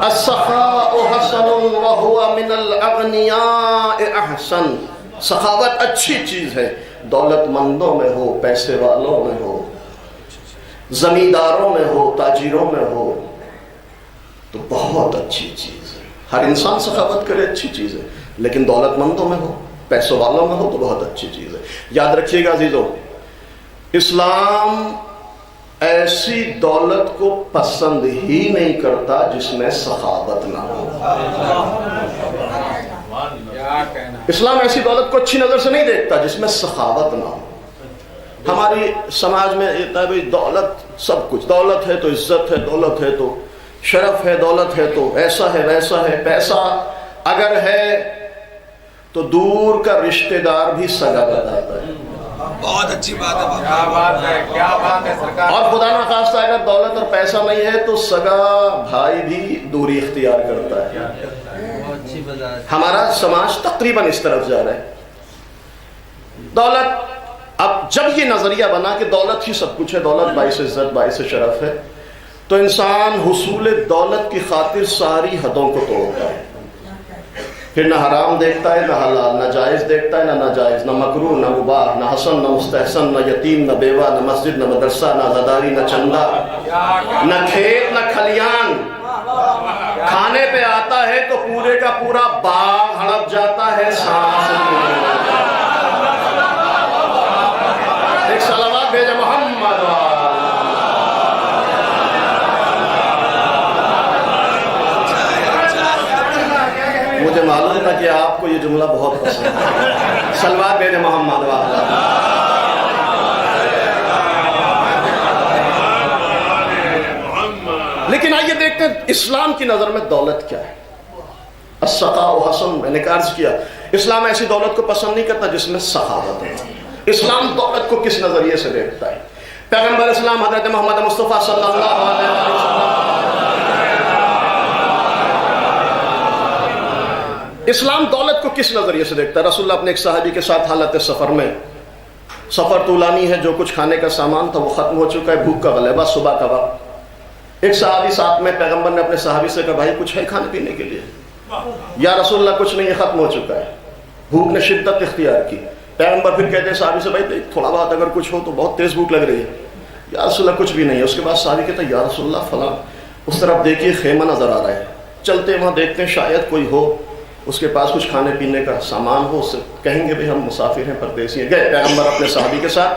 السخاء حسن وهو من الاغنیاء احسن. سخاوت اچھی چیز ہے، دولت مندوں میں ہو، پیسے والوں میں ہو، زمینداروں میں ہو، تاجروں میں ہو تو بہت اچھی چیز ہے. ہر انسان سخاوت کرے اچھی چیز ہے، لیکن دولت مندوں میں ہو، پیسوں والوں میں ہو تو بہت اچھی چیز ہے. یاد رکھیے گا عزیزو، اسلام ایسی دولت کو پسند ہی نہیں کرتا جس میں سخاوت نہ ہو. اسلام ایسی دولت کو اچھی نظر سے نہیں دیکھتا جس میں سخاوت نہ ہو. ہماری سماج میں یہ ہے بھئی دولت سب کچھ، دولت ہے تو عزت ہے، دولت ہے تو شرف ہے، دولت ہے تو ایسا ہے ویسا ہے. پیسہ اگر ہے تو دور کا رشتہ دار بھی سگا بتاتا ہے. بہت اچھی بات ہے. کیا بات ہے، کیا بات ہے سرکار. اور خدا نہ خواستہ اگر دولت اور پیسہ نہیں ہے تو سگا بھائی بھی دوری اختیار کرتا ہے. ہمارا سماج تقریباً اس طرف جا رہا ہے. دولت، اب جب یہ نظریہ بنا کہ دولت ہی سب کچھ ہے، دولت باعث عزت باعث شرف ہے، تو انسان حصول دولت کی خاطر ساری حدوں کو توڑتا ہے. پھر نہ حرام دیکھتا ہے، نہ حلال، نہ جائز دیکھتا ہے، نہ ناجائز، نہ مکروہ، نہ مباح، نہ حسن، نہ مستحسن، نہ یتیم، نہ بیوہ، نہ مسجد، نہ مدرسہ، نہ عزاداری، نہ چندہ، نہ کھیت، نہ کھلیان. کھانے پہ آتا ہے تو پورے کا پورا باغ ہڑپ جاتا ہے. سانس ایک صلوات بھیجے محمد. مجھے معلوم تھا کہ آپ کو یہ جملہ بہت پسند ہے. صلوات بھیجے محمد وآلہ. لیکن آئیے دیکھتے ہیں اسلام کی نظر میں دولت کیا ہے. السخاء حسن، میں نے عرض کیا اسلام ایسی دولت کو پسند نہیں کرتا جس میں سخاوت ہے. اسلام دولت کو کس نظریے سے دیکھتا ہے؟ پیغمبر اسلام حضرت محمد مصطفیٰ صلی اللہ علیہ وسلم، اسلام دولت کو کس نظریے سے دیکھتا ہے؟ رسول اللہ اپنے ایک صحابی کے ساتھ حالت سفر میں، سفر طولانی ہے، جو کچھ کھانے کا سامان تھا وہ ختم ہو چکا ہے، بھوک کا غلبہ، صبح کا وقت. ایک صحابی ساتھ میں، پیغمبر نے اپنے صحابی سے کہا بھائی کچھ ہے کھانے پینے کے لیے؟ یا رسول اللہ کچھ نہیں ہے، ختم ہو چکا ہے. بھوک نے شدت اختیار کی. پیغمبر پھر کہتے ہیں صحابی سے بھائی تھوڑا بہت اگر کچھ ہو تو، بہت تیز بھوک لگ رہی ہے. یا رسول اللہ کچھ بھی نہیں ہے. اس کے بعد صحابی کہتا ہے یا رسول اللہ فلاں، اس طرف دیکھیے خیمہ نظر آ رہا ہے، چلتے وہاں دیکھتے ہیں شاید کوئی ہو اس کے پاس کچھ کھانے پینے کا سامان ہو، اس سے کہیں گے بھئی ہم مسافر ہیں، پردیسی ہیں. گئے پیغمبر اپنے صحابی کے ساتھ،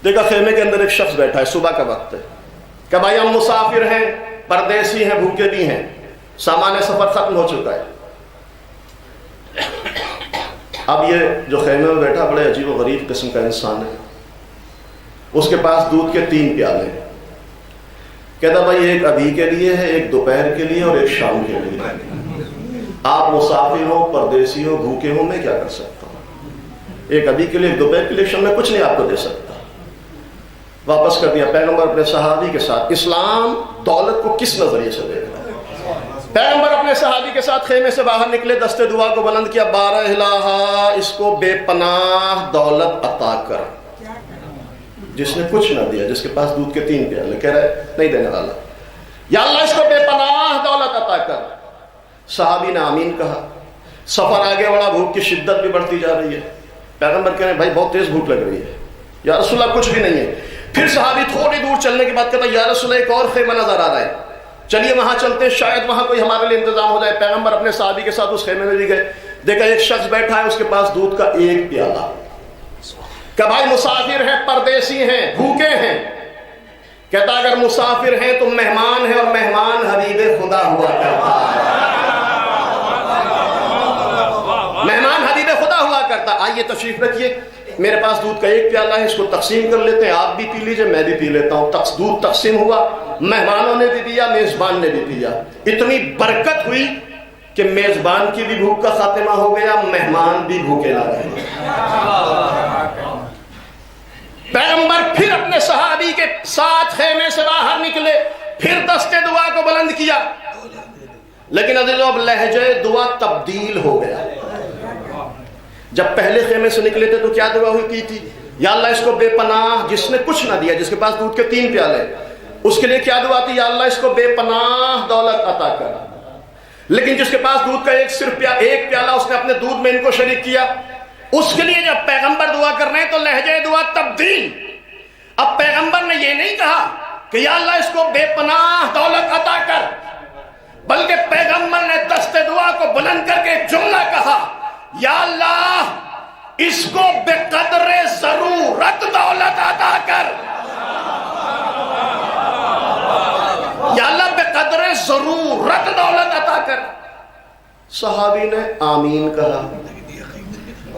دیکھا خیمے کے اندر ایک شخص بیٹھا ہے، صبح کا وقت ہے. کہ بھائی ہم مسافر ہیں، پردیسی ہیں، بھوکے بھی ہیں، سامان سفر ختم ہو چکا ہے. اب یہ جو خیمے میں بیٹھا بڑے عجیب و غریب قسم کا انسان ہے. اس کے پاس دودھ کے 3 پیالے ہیں. کہتا بھائی ایک ابھی کے لیے ہے، ایک دوپہر کے لیے اور ایک شام کے لیے. آپ مسافر ہو، پردیسی ہو، بھوکے ہو، میں کیا کر سکتا ہوں؟ ایک ابھی کے لیے، ایک دوپہر کے لیے، شام میں کچھ نہیں آپ کو دے سکتا. واپس کر دیا. پیغمبر اپنے صحابی کے ساتھ، اسلام دولت کو کس نظریے سے دیکھ رہا ہے؟ پیغمبر اپنے صحابی کے ساتھ خیمے سے باہر نکلے، دستے دعا کو بلند کیا، بارہ الہا اس کو بے پناہ دولت عطا کر. جس نے کچھ نہ دیا، جس کے پاس دودھ کے 3 پیالے، کہہ رہا ہے نہیں دینے والا، یا اللہ اس کو بے پناہ دولت عطا کر. صحابی نے آمین کہا. سفر آگے بڑھا، بھوک کی شدت بھی بڑھتی جا رہی ہے. پیغمبر کہہ رہے ہیں بھائی بہت تیز بھوک لگ رہی ہے. یا رسول اللہ کچھ بھی نہیں ہے. پھر صحابی تھوڑی دور چلنے کے بعد کہتا یا رسول اللہ ایک اور خیمہ نظر آ رہا ہے، چلیے وہاں چلتے ہیں، شاید وہاں کوئی ہمارے لیے انتظام ہو جائے. پیغمبر اپنے صحابی کے ساتھ اس خیمے میں بھی گئے. دیکھا ایک شخص بیٹھا ہے، اس کے پاس دودھ کا 1 پیالہ. کہ بھائی مسافر ہیں، پردیسی ہیں، بھوکے ہیں. کہتا اگر مسافر ہیں تو مہمان ہے، اور مہمان حبیب خدا ہوا کرتا ہے. مہمان حبیب خدا ہوا کرتا. آئیے تشریف رکھیے، میرے پاس دودھ کا ایک پیالہ ہے، اس کو تقسیم کر لیتے ہیں. آپ بھی پی لیجئے، میں بھی پی لیتا ہوں. دودھ تقسیم ہوا، مہمانوں نے بھی پیا، میزبان نے بھی پیا. اتنی برکت ہوئی کہ میزبان کی بھی بھوک کا خاتمہ ہو گیا، مہمان بھی بھوکے نہ رہے. پیغمبر پھر اپنے صحابی کے ساتھ خیمے سے باہر نکلے، پھر دستے دعا کو بلند کیا. لیکن عزیزو اب لہجہ دعا تبدیل ہو گیا. جب پہلے خیمے سے نکلے تھے تو کیا دعا ہوئی کی تھی؟ یا اللہ اس کو بے پناہ، جس نے کچھ نہ دیا، جس کے پاس دودھ کے 3 پیالے، اس کے لیے کیا دعا تھی؟ یا اللہ اس کو بے پناہ دولت عطا کر. لیکن جس کے پاس دودھ کا صرف ایک پیالہ، اس نے اپنے دودھ میں ان کو شریک کیا. اس کے لیے جب پیغمبر دعا کر رہے ہیں تو لہجہ دعا تبدیل. اب پیغمبر نے یہ نہیں کہا کہ یا اللہ اس کو بے پناہ دولت عطا کر، بلکہ پیغمبر نے دست دعا کو بلند کر کے ایک جملہ کہا، یا اللہ اس کو بے قدر ضرورت دولت عطا کر. یا اللہ بے قدر ضرورت دولت عطا کر. صحابی نے آمین کہا،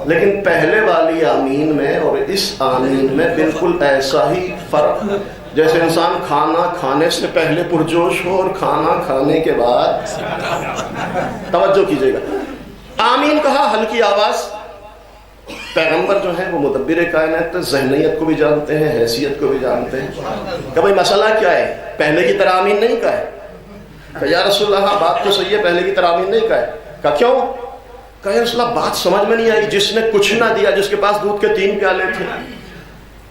لیکن پہلے والی آمین میں اور اس آمین میں بالکل ایسا ہی فرق جیسے انسان کھانا کھانے سے پہلے پرجوش ہو اور کھانا کھانے کے بعد. توجہ کیجئے گا. آمین کہا، ہلکی آواز. پیغمبر جو ہیں وہ مدبر کائنات، ذہنیت کو بھی جانتے ہیں، حیثیت کو بھی جانتے ہیں. کہ بھئی مسئلہ کیا ہے؟ پہلے کی طرح آمین نہیں کہا ہے. کہ یا رسول اللہ بات تو صحیح ہے، پہلے کی طرح آمین نہیں کہا ہے. کہ کیوں؟ کہ یا رسول اللہ بات سمجھ میں نہیں آئی. جس نے کچھ نہ دیا، جس کے پاس دودھ کے 3 پیالے تھے،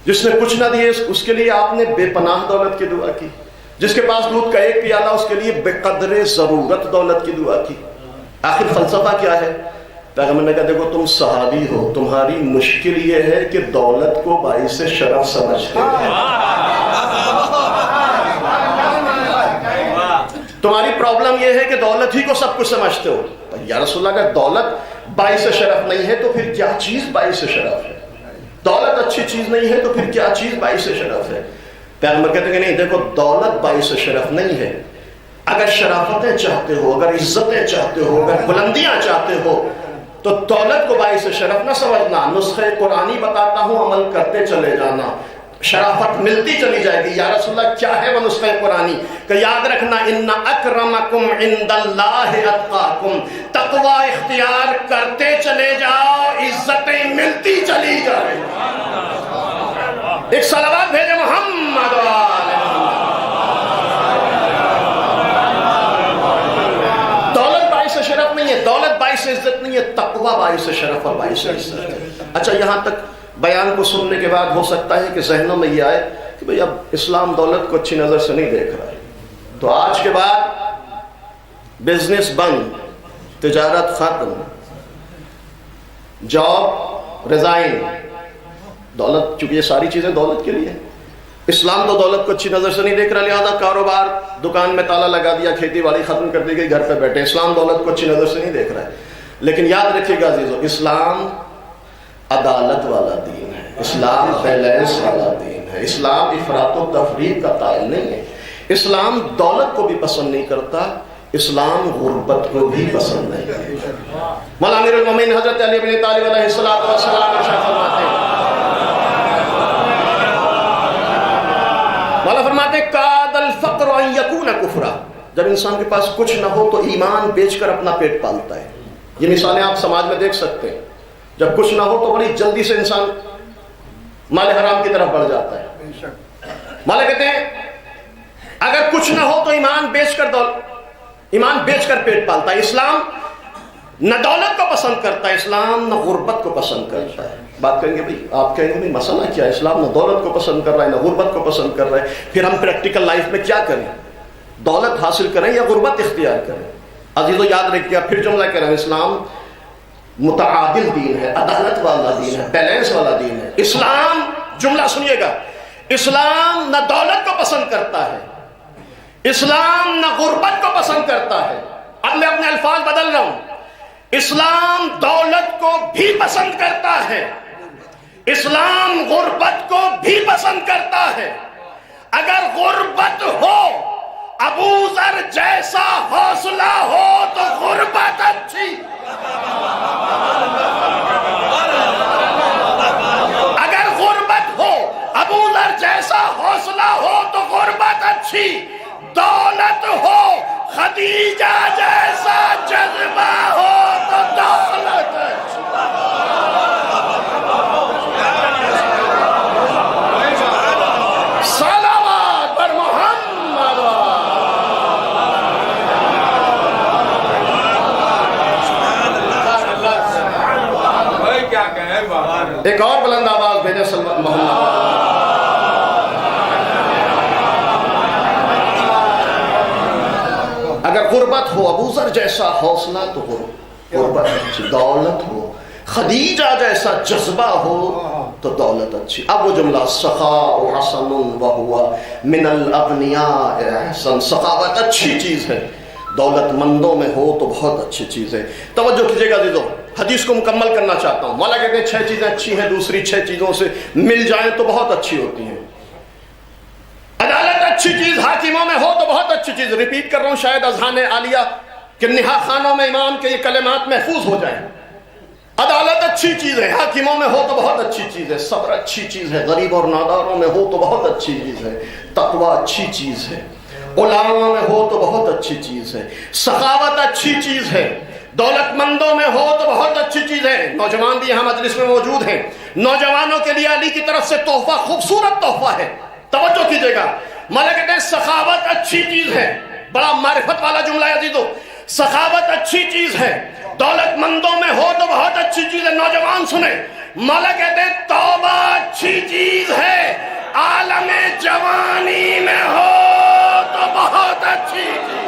جس نے کچھ نہ دیے اس کے لیے آپ نے بے پناہ دولت کی دعا کی. جس کے پاس دودھ کا 1 پیالہ، اس کے لیے بے قدر ضرورت دولت کی دعا کی. آخر فلسفہ کیا ہے؟ پیغمبر نے کہا دیکھو تم صحابی ہو، تمہاری مشکل یہ ہے کہ دولت کو باعث شرف سمجھتے ہو. تمہاری پرابلم یہ ہے کہ دولت ہی کو سب کچھ سمجھتے ہو. یا رسول اللہ اگر دولت باعث شرف نہیں ہے تو پھر کیا چیز باعث شرف ہے؟ دولت اچھی چیز نہیں ہے تو پھر کیا چیز باعث شرف ہے؟ پیغمبر کہتے ہیں کہ نہیں، دیکھو دولت باعث شرف نہیں ہے. اگر شرافتیں چاہتے ہو، اگر عزتیں چاہتے ہو، اگر بلندیاں چاہتے ہو تو دولت کو باعث شرف نہ سمجھنا. نسخہ قرآنی بتاتا ہوں، عمل کرتے چلے جانا، شرافت ملتی چلی جائے گی. یا رسول اللہ کیا ہے وہ نسخہ قرآنی؟ کہ یاد رکھنا، ان اکرمکم عند اللہ اتقاکم. تقوی اختیار کرتے چلے جاؤ، عزتیں ملتی چلی جائے. ایک صلوات بھیجے محمد والے. دولت باعث شرف نہیں ہے، دولت باعث عزت نہیں ہے، تقوی باعث شرف اور باعث عزت ہے. اچھا، یہاں تک بیان کو سننے کے بعد ہو سکتا ہے کہ ذہنوں میں یہ آئے کہ بھئی اب اسلام دولت کو اچھی نظر سے نہیں دیکھ رہا ہے، تو آج کے بعد بزنس بند، تجارت ختم، جاب ریزائن. دولت، چونکہ یہ ساری چیزیں دولت کے لیے ہیں. اسلام تو دولت کو اچھی نظر سے نہیں دیکھ رہا، لہذا کاروبار، دکان میں تالا لگا دیا، کھیتی باڑی ختم کر دی گئی، گھر پہ بیٹھے. اسلام دولت کو اچھی نظر سے نہیں دیکھ رہا ہے. لیکن یاد رکھیے گا عزیزو، اسلام عدالت والا دین ہے، اسلام بیلنس والا دین ہے. اسلام افراط و تفریط کا قائل نہیں ہے. اسلام دولت کو بھی پسند نہیں کرتا، اسلام غربت کو بھی پسند نہیں کرتا. مولا امیر المومنین حضرت علی بن طالب علیہ السلام ارشاد فرماتے ہیں، مولا فرماتے ہیں کاد الفقر ان یکون کفرا. جب انسان کے پاس کچھ نہ ہو تو ایمان بیچ کر اپنا پیٹ پالتا ہے. یہ مثالیں آپ سماج میں دیکھ سکتے ہیں. جب کچھ نہ ہو تو بڑی جلدی سے انسان مال حرام کی طرف بڑھ جاتا ہے. مولا کہتے ہیں اگر کچھ نہ ہو تو ایمان بیچ کر پیٹ پالتا ہے. اسلام نہ دولت کو پسند کرتا ہے، اسلام نہ غربت کو پسند کرتا ہے. بات کریں گے بھئی، آپ کہیں گے بھئی مسئلہ کیا ہے؟ اسلام نہ دولت کو پسند کر رہا ہے نہ غربت کو پسند کر رہا ہے، پھر ہم پریکٹیکل لائف میں کیا کریں؟ دولت حاصل کریں یا غربت اختیار کریں؟ عزیزو یاد رکھیے، پھر جملہ کہہ رہے ہیں، اسلام متعادل دین ہے، عدالت والا دین ہے، بیلنس والا دین ہے. اسلام، جملہ سنیے گا، اسلام نہ دولت کو پسند کرتا ہے، اسلام نہ غربت کو پسند کرتا ہے. اب میں اپنے الفاظ بدل رہا ہوں. اسلام دولت کو بھی پسند کرتا ہے، اسلام غربت کو بھی پسند کرتا ہے. اگر غربت ہو، ابو ذر جیسا حوصلہ ہو تو غربت اچھی. اگر غربت ہو، ابو ذر جیسا حوصلہ ہو تو غربت اچھی. دولت ہو، خدیجہ جیسا جذبہ ہو تو دولت اچھی. صلوات پر محمد. کیا کہیں بابا. ایک اور بلند آواز بھیجے صلوات محمد. اگر غربت ہو، ابو ذر جیسا حوصلہ تو غربت اچھی. دولت ہو، خدیجہ جیسا جذبہ ہو تو دولت اچھی. اب وہ جملہ سخاء حسن وہو من الاغنیاء احسن. سخاوت اچھی چیز ہے، دولت مندوں میں ہو تو بہت اچھی چیز ہے. توجہ کیجئے گا عزیزو، حدیث کو مکمل کرنا چاہتا ہوں. مولا کہتے ہیں 6 چیزیں اچھی ہیں، دوسری 6 چیزوں سے مل جائیں تو بہت اچھی ہوتی ہیں. عدالت اچھی چیز حاکموں میں ہو تو بہت اچھی چیز. ریپیٹ کر رہا ہوں، شاید اذہان عالیہ کہ نہا خانوں میں امام کے یہ کلمات محفوظ ہو جائیں. عدالت اچھی چیز ہے، حاکموں میں ہو تو بہت اچھی چیز ہے. صبر اچھی چیز ہے، غریب اور ناداروں میں ہو تو بہت اچھی چیز ہے. تقوی اچھی چیز ہے، علماء میں ہو تو بہت اچھی چیز ہے. سخاوت اچھی چیز ہے، دولت مندوں میں ہو تو بہت اچھی چیز ہے. نوجوان بھی یہاں مجلس میں موجود ہیں، نوجوانوں کے لیے علی کی طرف سے تحفہ خوبصورت تحفہ ہے. توجہ کیجئے گا، مولا کہتے ہیں سخاوت اچھی چیز ہے. بڑا معرفت والا جملہ ہے عزیزو. سخاوت اچھی چیز ہے، دولت مندوں میں ہو تو بہت اچھی چیز ہے. نوجوان سنیں، مولا کہتے ہیں توبہ اچھی چیز ہے، عالم جوانی میں ہو تو بہت اچھی چیز.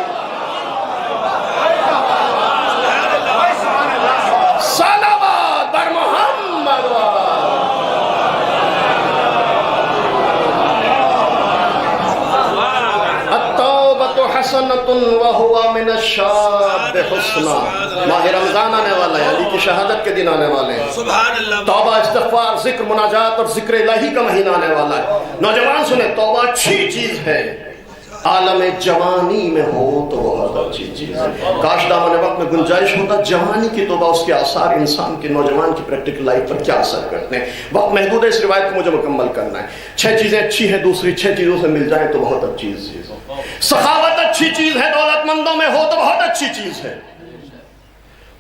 صلوات بر محمد. التوبۃ حسنۃ وہو من الشاب حسنا. ماہ رمضان آنے والا ہے، علی کی شہادت کے دن آنے والے ہیں. سبحان اللہ. توبہ، استغفار، ذکر، مناجات اور ذکر الہی کا مہینہ آنے والا ہے. نوجوان سنیں، توبہ اچھی چیز ہے، عالم جوانی میں ہو تو بہت اچھی چیز ہے. کاش دامن وقت میں گنجائش ہوتا جوانی کی توبہ، اس کے آثار انسان کے، نوجوان کی پریکٹیکل لائف پر کیا اثر کرتے ہیں. وقت محدود ہے، اس روایت کو مجھے مکمل کرنا ہے. 6 چیزیں اچھی ہیں، دوسری 6 چیزوں سے مل جائیں تو بہت اچھی چیز ہے. سخاوت اچھی چیز ہے، دولت مندوں میں ہو تو بہت اچھی چیز ہے.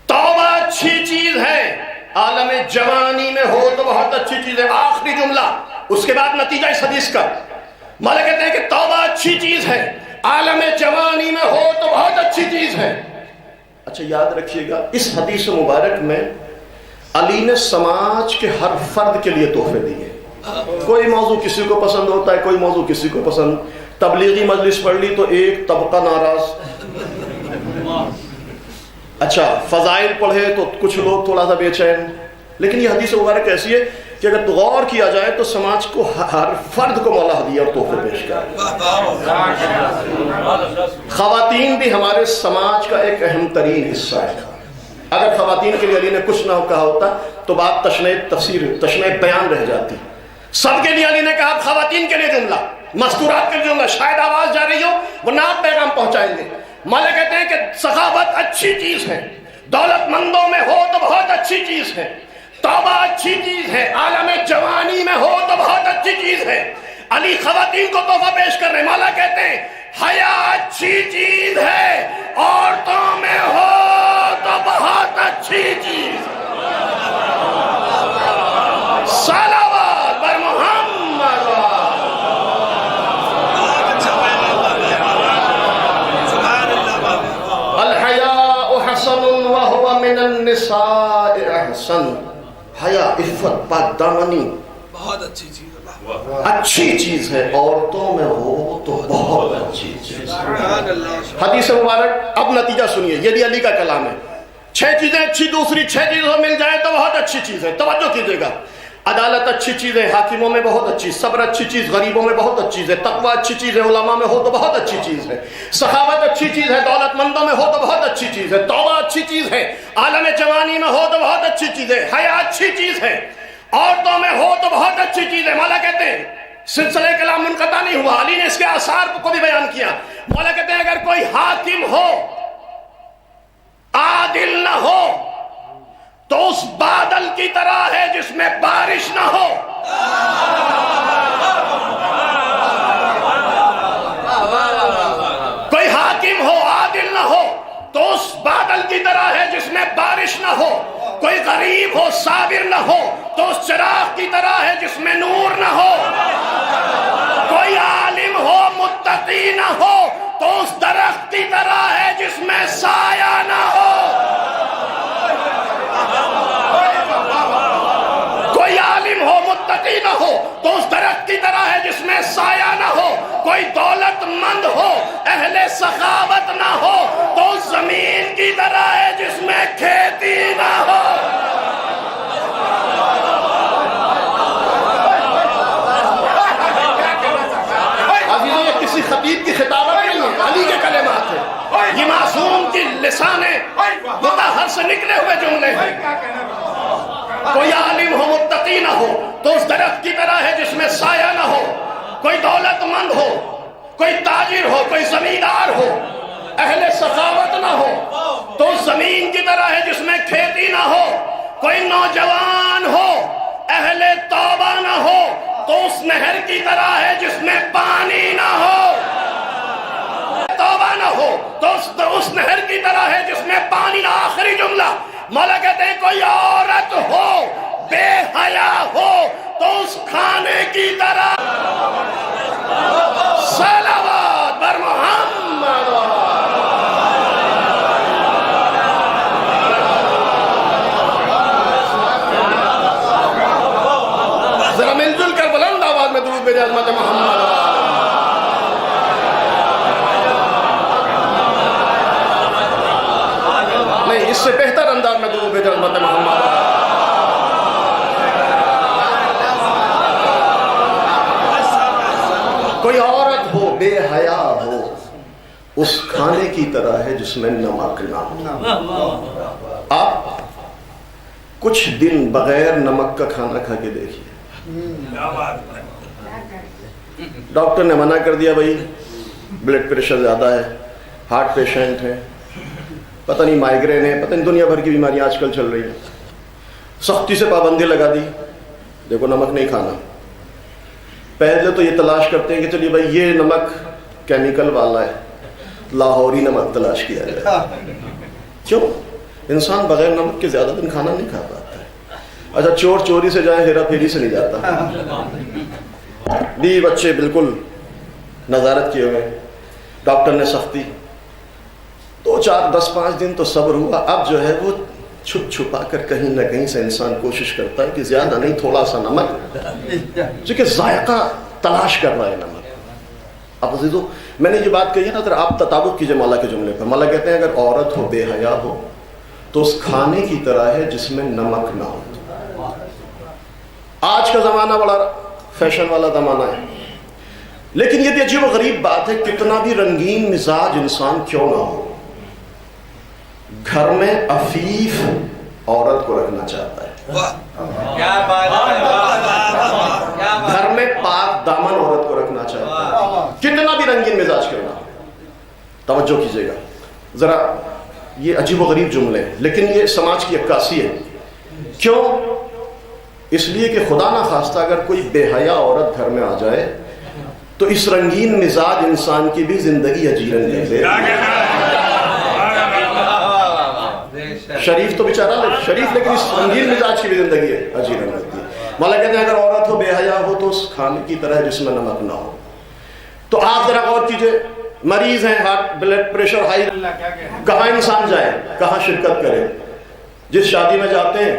توبہ اچھی چیز ہے، عالم جوانی میں ہو تو بہت اچھی چیز ہے. آخری جملہ، اس کے بعد نتیجہ اس حدیث کا. مولا کہتے ہیں کہ توبہ اچھی چیز ہے، عالم جوانی میں ہو تو بہت اچھی چیز ہے. اچھا یاد رکھیے گا، اس حدیث مبارک میں علی نے سماج کے ہر فرد کے لیے تحفے دیے. کوئی موضوع کسی کو پسند ہوتا ہے، کوئی موضوع کسی کو پسند. تبلیغی مجلس پڑھ لی تو ایک طبقہ ناراض. اچھا فضائل پڑھے تو کچھ لوگ تھوڑا سا بے چین. لیکن یہ حدیث مبارک ایسی ہے کہ اگر غور کیا جائے تو سماج کو ہر فرد کو مولا ہدیہ اور تحفے پیش کرے. خواتین بھی ہمارے سماج کا ایک اہم ترین حصہ ہے. اگر خواتین کے لیے علی نے کچھ نہ کہا ہوتا تو بات تشنع بیان رہ جاتی. سب کے لیے علی نے کہا، خواتین کے لیے جملہ، مستورات کے لیے جملہ. شاید آواز جا رہی ہو، ورنہ آپ پیغام پہنچائیں گے. مولا کہتے ہیں کہ سخاوت اچھی چیز ہے، دولت مندوں میں ہو تو بہت اچھی چیز ہے. توبہ اچھی چیز ہے، عالم جوانی میں ہو تو بہت اچھی چیز ہے. علی خواتین کو تحفہ پیش کر رہے ہیں. مولا کہتے ہیں حیا اچھی چیز ہے، عورتوں میں ہو تو بہت اچھی چیز. صلوات بر محمد. الحیاء حسن وہو من النساء احسن. حیا، عفت، پاک دامنی بہت اچھی چیز ہے. اچھی چیز ہے، عورتوں میں ہو تو بہت اچھی چیز ہے. حدیث مبارک، اب نتیجہ سنیے، یہ بھی علی کا کلام ہے. 6 چیزیں اچھی، دوسری 6 چیزوں مل جائیں تو بہت اچھی چیز ہے. توجہ کیجئے گا، عدالت اچھی چیز ہے، حاکموں میں بہت اچھی. صبر اچھی چیز، غریبوں میں بہت اچھی ہے. تقوی اچھی چیز ہے، علماء میں ہو تو بہت اچھی چیز ہے. سخاوت اچھی چیز ہے، دولت مندوں میں ہو تو بہت اچھی چیز ہے. توبہ اچھی چیز ہے، عالم جوانی میں ہو تو بہت اچھی چیز ہے. حیا اچھی چیز ہے، عورتوں میں ہو تو بہت اچھی چیز ہے. مولا کہتے ہیں سلسلہ کلام منقطع نہیں ہوا. علی نے اس کے آثار کو بھی بیان کیا. مولا کہتے ہیں اگر کوئی حاکم ہو عادل نہ ہو تو اس بادل کی طرح ہے جس میں بارش نہ ہو. کوئی حاکم ہو عادل نہ ہو تو اس بادل کی طرح ہے جس میں بارش نہ ہو. کوئی غریب ہو صابر نہ ہو تو اس چراغ کی طرح ہے جس میں نور نہ ہو. کوئی عالم ہو متقی نہ ہو تو اس درخت کی طرح ہے جس میں سایہ نہ ہو. کوئی عالم ہو متقی نہ ہو تو اس درخت کی طرح ہے جس میں سایہ نہ ہو. کوئی دولت مند ہو اہل سخاوت نہ ہو تو اس زمین کی طرح ہے جس میں کھیتی نہ ہو. ابھی یہ کسی خطیب کی خطابت نہیں ہے, علی کے کلمات ہیں. یہ معصوم کی لسان مطہر سے نکلے ہوئے جملے ہیں. کوئی عالم ہو متقی نہ ہو تو اس درخت کی طرح ہے جس میں سایہ نہ ہو. کوئی دولت مند ہو, کوئی تاجر ہو, کوئی زمیندار ہو, اہل سخاوت نہ ہو تو اس زمین کی طرح ہے جس میں کھیتی نہ ہو. کوئی نوجوان ہو اہل توبہ نہ ہو تو اس نہر کی طرح ہے جس میں پانی نہ ہو. توبہ نہ ہو تو اس نہر کی طرح ہے جس میں پانی نہ. آخری جملہ مولا کہتے ہیں کوئی عورت ہو بے حیا ہو تو اس کھانے کی طرح. صلوات بر محمد. ذرا مل جل کر بلند آواز میں درود بھیجیں عظمت محمد. نہیں, اس سے بہتر انداز میں درود بھیجیں عظمت محمد. کوئی عورت ہو بے حیا ہو اس کھانے کی طرح ہے جس میں نمک نہ ہو. آپ کچھ دن بغیر نمک کا کھانا کھا کے دیکھیے. ڈاکٹر نے منع کر دیا بھائی بلڈ پریشر زیادہ ہے, ہارٹ پیشنٹ ہے, پتہ نہیں مائیگرین ہے, پتہ نہیں دنیا بھر کی بیماریاں آج کل چل رہی ہیں. سختی سے پابندی لگا دی, دیکھو نمک نہیں کھانا. پہلے تو یہ تلاش کرتے ہیں کہ چلیے بھائی یہ نمک کیمیکل والا ہے, لاہوری نمک تلاش کیا جائے. کیوں؟ انسان بغیر نمک کے زیادہ دن کھانا نہیں کھا پاتا ہے. اچھا چور چوری سے جائے, ہیرا پھیری سے نہیں جاتا. بیوی بچے بالکل نظارت کیے ہوئے, ڈاکٹر نے سختی, 2 4 10 5 دن تو صبر ہوا. اب جو ہے وہ چھپ چھپا کر کہیں نہ کہیں سے انسان کوشش کرتا ہے کہ زیادہ نہیں تھوڑا سا نمک, چونکہ ذائقہ تلاش کر رہا ہے نمک. اب عزیزو میں نے یہ بات کہی ہے نا, ذرا آپ تطابق کیجئے مولا کے جملے پر. مولا کہتے ہیں اگر عورت ہو بے حیا ہو تو اس کھانے کی طرح ہے جس میں نمک نہ ہو. آج کا زمانہ بڑا فیشن والا زمانہ ہے, لیکن یہ بھی عجیب و غریب بات ہے, کتنا بھی رنگین مزاج انسان کیوں نہ ہو, گھر میں عفیف عورت کو رکھنا چاہتا ہے. گھر میں پاک دامن عورت کو رکھنا چاہتا ہے, کتنا بھی رنگین مزاج کرنا. توجہ کیجئے گا ذرا, یہ عجیب و غریب جملے ہیں لیکن یہ سماج کی عکاسی ہے. کیوں؟ اس لیے کہ خدا نہ خواستہ اگر کوئی بے حیا عورت گھر میں آ جائے تو اس رنگین مزاج انسان کی بھی زندگی اجیرن لے لے. شریف تو بیچارہ شریف, لیکن اس رنگین مزاج کی بھی زندگی اجیرن لگتی ہے. مولا کہتے ہیں اگر عورت ہو بے حیا ہو تو اس کھانے کی طرح جس میں نمک نہ ہو. تو آپ ذرا غور کیجئے, مریض ہیں, ہارٹ بلڈ پریشر ہائی, کہاں انسان جائے, کہاں شرکت کرے. جس شادی میں جاتے ہیں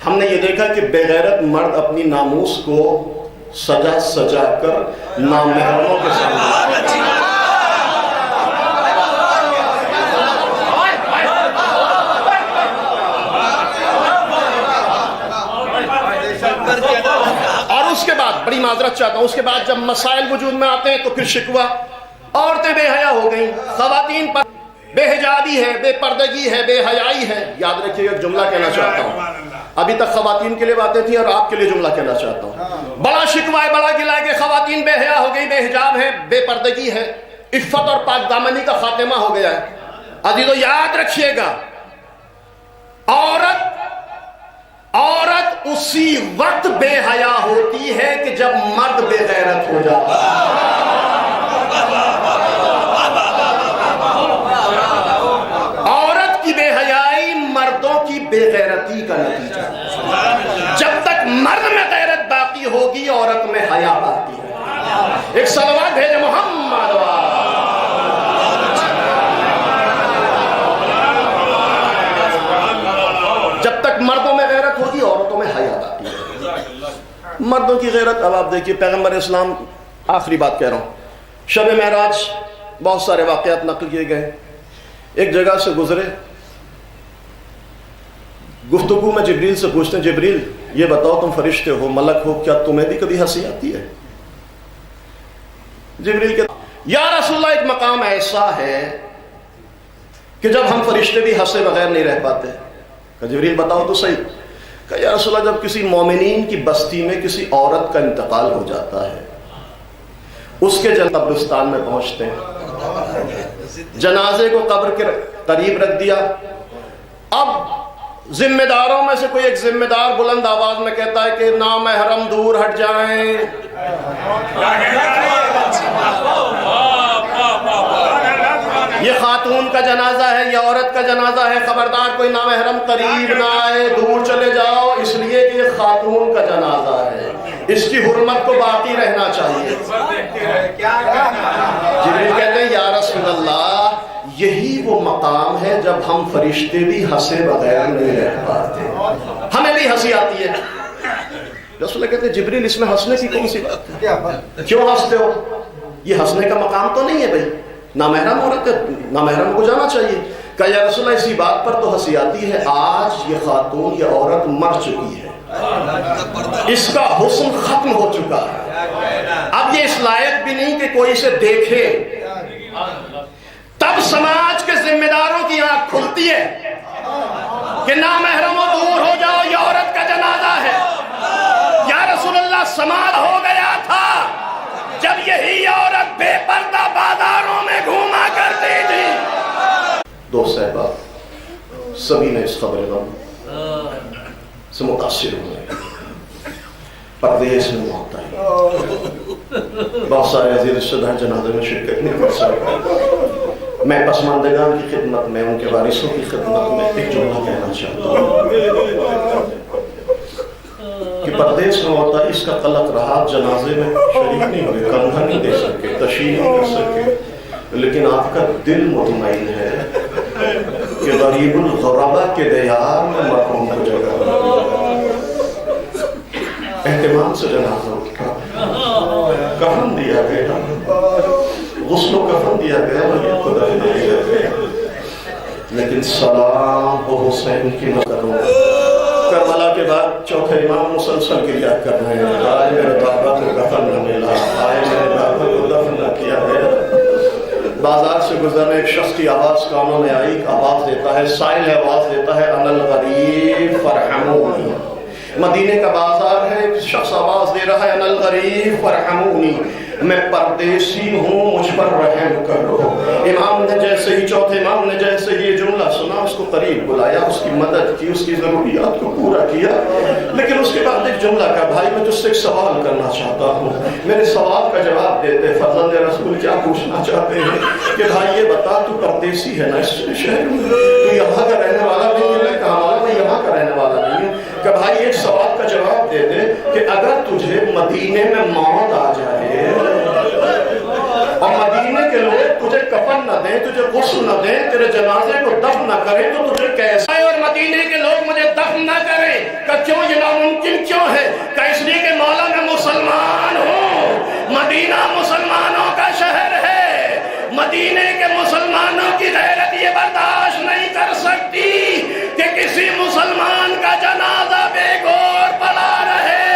ہم نے یہ دیکھا کہ بے غیرت مرد اپنی ناموس کو سجا سجا کر نامحرموں کے سامنے. اور اس کے بعد بڑی معذرت چاہتا ہوں, اس کے بعد جب مسائل وجود میں آتے ہیں تو پھر شکوہ, عورتیں بے حیا ہو گئیں, خواتین پر بے حجابی ہے, بے پردگی ہے, بے حیائی ہے. یاد رکھیے ایک جملہ کہنا چاہتا ہوں, ابھی تک خواتین کے لیے باتیں تھیں اور آپ کے لیے جملہ کہنا چاہتا ہوں. بڑا شکوہ ہے, بڑا گلہ ہے کہ خواتین بے حیا ہو گئی, بے حجاب ہے, بے پردگی ہے, عفت اور پاک دامنی کا خاتمہ ہو گیا ہے. عزیزو یاد رکھیے گا, عورت اسی وقت بے حیا ہوتی ہے کہ جب مرد بے غیرت ہو جاتا ہے. عورت کی بے حیائی مردوں کی بے غیرتی کا نتیجہ ہے. جب تک مرد میں غیرت باقی ہوگی عورت میں حیا باقی ہے. ایک صلوات بھیجے محمد. جب تک مردوں میں غیرت ہوگی عورتوں میں حیا باقی ہے. مردوں کی غیرت, اب آپ دیکھیے پیغمبر اسلام, آخری بات کہہ رہا ہوں, شب معراج بہت سارے واقعات نقل کیے گئے. ایک جگہ سے گزرے, گفتگو میں جبریل سے پوچھتے ہیں, جبریل یہ بتاؤ تم فرشتے ہو, ملک ہو, کیا تمہیں بھی کبھی ہنسی آتی ہے؟ جبریل کہتے یا رسول اللہ ایک مقام ایسا ہے کہ جب ہم فرشتے بھی ہنسے بغیر نہیں رہ پاتے. کہ جبریل بتاؤ تو صحیح. کہ یا رسول اللہ جب کسی مومنین کی بستی میں کسی عورت کا انتقال ہو جاتا ہے, اس کے قبرستان میں پہنچتے ہیں, جنازے کو قبر کے قریب رکھ دیا. اب ذمہ داروں میں سے کوئی ایک ذمہ دار بلند آواز میں کہتا ہے کہ نامحرم دور ہٹ جائیں. یہ خاتون کا جنازہ ہے, یہ عورت کا جنازہ ہے, خبردار کوئی نامحرم قریب نہ آئے, دور چلے جاؤ, اس لیے کہ یہ خاتون کا جنازہ ہے, اس کی حرمت کو باقی رہنا چاہیے. جبریل کہتے ہیں یا رسول اللہ یہی وہ مقام ہے جب ہم فرشتے بھی ہنسے بغیر نہیں رہ پاتے, ہمیں بھی ہنسی آتی ہے. رسول اللہ کہتے ہیں جبریل اس میں ہنسنے کی کون سی بات ہے, کیوں ہنستے ہو؟ یہ ہنسنے کا مقام تو نہیں ہے بھائی, نامحرم عورت ہے, نامحرم کو جانا چاہیے. کہ یا رسول اللہ اسی بات پر تو ہنسی آتی ہے, آج یہ خاتون یہ عورت مر چکی ہے, اس کا حسن ختم ہو چکا ہے, اب یہ اس لائق بھی نہیں کہ کوئی اسے دیکھے. تب سماج کے ذمہ داروں کی آنکھ کھلتی ہے کہ نامحرم و دور ہو جاؤ, یہ عورت کا جنازہ ہے. یا رسول اللہ سماج ہو گیا تھا جب یہی عورت بے پردہ بازاروں میں گھوما کرتی تھی. دوست صاحبہ سبھی نے اس خبر غم سے متاثر ہوئے, پردیس میں موت آئی, بہت سارے عزیز رشتہ دار جنازے میں شرکت نہیں کر سکتے. میں پسماندگان کی خدمت میں, ان کے وارثوں کی خدمت میں ایک جملہ کہنا چاہتا ہوں کہ پردیس میں ہوتا اس کا قلق رہا, جنازے میں شریک نہیں ہوئے, کندھا نہیں دے سکے, تشریح نہیں کر سکے, لیکن آپ کا دل مطمئن ہے کہ غریب الغربا کے دیار میں مرحوم کو جگہ اہتمام سے جنازہ اٹھا, کفن دیا گیا, غسل و کفن دیا گیا, اور خدا دیا گیا, لیکن سلام و حسین کی نہ کرو. کربلا کے بعد چوتھے امام مسلسل گریا کر رہے ہیں, آئے میرے بابا کو کفن نہ ملا, آئے میرے بابا کو دفن نہ کیا گیا. بازار سے گزرنے ایک شخص کی آواز کانوں میں آئی, آواز دیتا ہے, سائل آواز دیتا ہے, انا الغریب فرحمونی. مدینے کا بازار ہے, ایک شخص آواز دے رہا ہے, انا الغریب فرحمونی, میں پردیسی ہوں, مجھ پر رحم کرو. امام نے جیسے ہی, چوتھے امام نے جیسے ہی یہ جملہ سنا, اس کو قریب بلایا, اس کی مدد کی, اس کی ضروریات کو پورا کیا, لیکن اس کے بعد ایک جملہ کہا, بھائی میں تجھ سے ایک سوال کرنا چاہتا ہوں, میرے سوال کا جواب دیتے. فرزند رسول کیا پوچھنا چاہتے ہیں کہ بھائی یہ بتا, تو پردیسی ہے نا اس شہر میں, تو یہاں کا رہنے والا نہیں ہے؟ میں کہا میں یہاں کا رہنے والا نہیں ہوں. کہ بھائی ایک سوال کا جواب دے دے کہ اگر تجھے مدینے میں موت آ جائے اور مدینے کے لوگ تجھے کفن نہ دیں, تجھے غسل نہ دیں, تیرے جنازے کو دفن نہ کریں, تو تجھے کیسا ہے؟ اور مدینے کے لوگ مجھے دفن نہ کریں, کہ کیوں یہ ناممکن کیوں ہے؟ کہ اس لیے کہ مولا میں مسلمان ہوں, مدینہ مسلمانوں کا شہر ہے, مدینے کے مسلمانوں کی غیرت یہ برداشت نہیں کر سکتی کہ کسی مسلمان کا جنازہ بے گور پڑا رہے.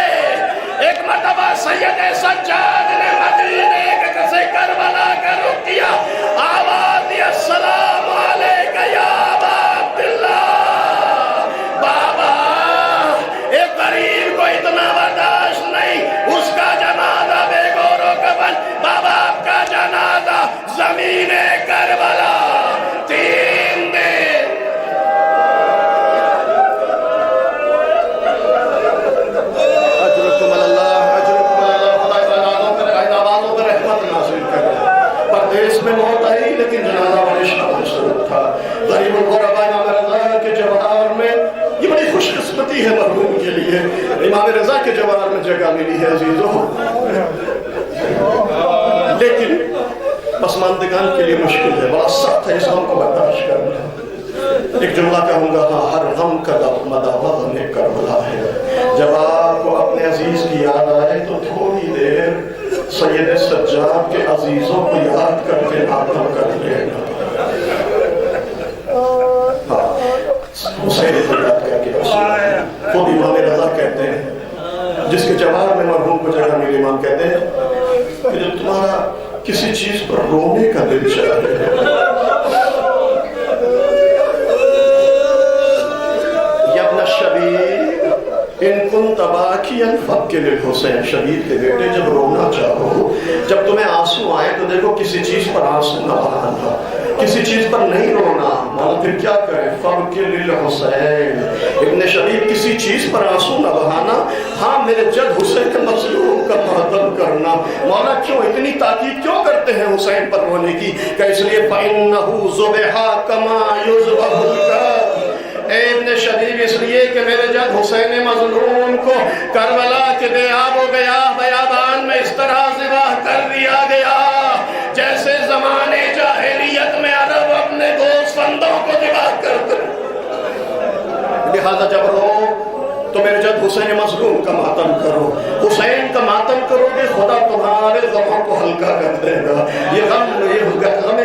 ایک مرتبہ سید سجاد نے مدینے سے کربلا کا رخ کیا, آواز دی السلام علیکہ یا ابا عبداللہ, بابا ملتی ہے مرحوم کے لیے، امام رضا کے جوار میں جگہ ملی ہے عزیزو، لیکن پسماندگان کے لیے مشکل ہے، بڑا سخت ہے اس غم کو برداشت کرنا۔ ایک جملہ کہوں گا، ہاں ہر غم کا مداوا غم کربلا ہے۔ جب آپ کو اپنے عزیز کی یاد آئے تو تھوڑی دیر سید سجاد کے عزیزوں کو یاد کر کے ماتم کر لینا۔ حسین خود امام رضا کہتے ہیں، جس کے جوار میں مرحوم کو جگہ ملی، امام کہتے ہیں کہ جب تمہارا کسی چیز پر رونے کا دل چاہے، یا ابن شبیر ان کنت باکیا فابکی للحسین، شبیر کے بیٹے جب رونا چاہو، جب تمہیں آنسو آئے تو دیکھو کسی چیز پر آنسو نہ بہانا، کسی چیز پر نہیں رونا، مولا پھر کیا کرے؟ فابکی للحسین، ابن شبیر کسی چیز پر آنسو نہ بہانا، ہاں میرے جد حسین کے مظلوم کا ماتم کرنا۔ مولا کیوں اتنی تاکید کیوں کرتے ہیں حسین پر رونے کی؟ کہ اس لیے فَإِنَّهُ ذُبِحَ كَمَا يُذْبَحُ الْكَبْشُ، اے ابن شبیب اس لیے کہ میرے جد حسین مظلوم کو کربلا کے بے آب و بیابان میں اس طرح ذبح کر دیا گیا جیسے زمانے جاہلیت میں عرب اپنے گوسفندوں کو ذبح کرتے۔ لہذا جب رو تو میرے جد حسین مظلوم کا ماتم کرو، حسین کا ماتم کرو گے خدا تمہارے غموں کو ہلکا کر دے گا۔ یہ غم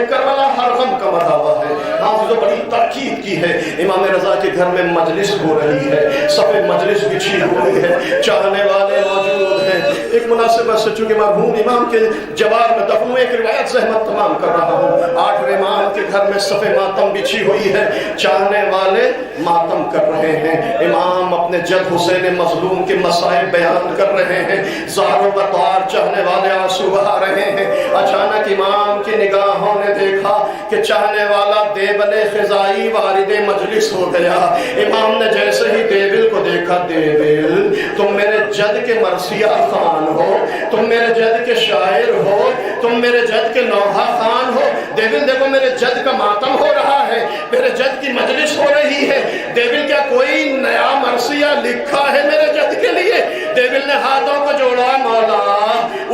کربلا ہر غم کا مداوا ہے۔ حافظ بڑی تاکید کی ہے، امام رضا کے گھر میں مجلس ہو رہی ہے، صفے مجلس بچھی ہوئی ہے، چاہنے والے موجود ہیں۔ ایک مناسبت سے چونکہ مرحوم امام کے جوار میں دفن ایک روایت زحمت تمام کر رہا ہوں، 8ویں امام کے گھر میں صفے ماتم بچھی ہوئی ہے، چاہنے والے ماتم کر رہے ہیں، امام اپنے جد حسین مظلوم کے مصائب بیان کر رہے ہیں، زہر و بطار چاہنے والے آنسو بہا رہے ہیں۔ اچانک امام کی نگاہوں نے دیکھا کہ چاہنے والا دیبل خزائی وارد مجلس ہو گیا۔ امام نے جیسے ہی دیبل کو دیکھا، دیبل تم میرے جد کے مرثیہ خان ہو، تم میرے جد کے شاعر ہو، تم میرے جد کے نوحہ خان ہو، دیبل دیکھو میرے جد کا ماتم ہو رہا ہے، میرے جد کی مجلس ہو رہی ہے، دیبل کیا کوئی نیا مرثیہ لکھا ہے میرے جد کے لیے؟ دیبل نے ہاتھوں کو جوڑا، مولا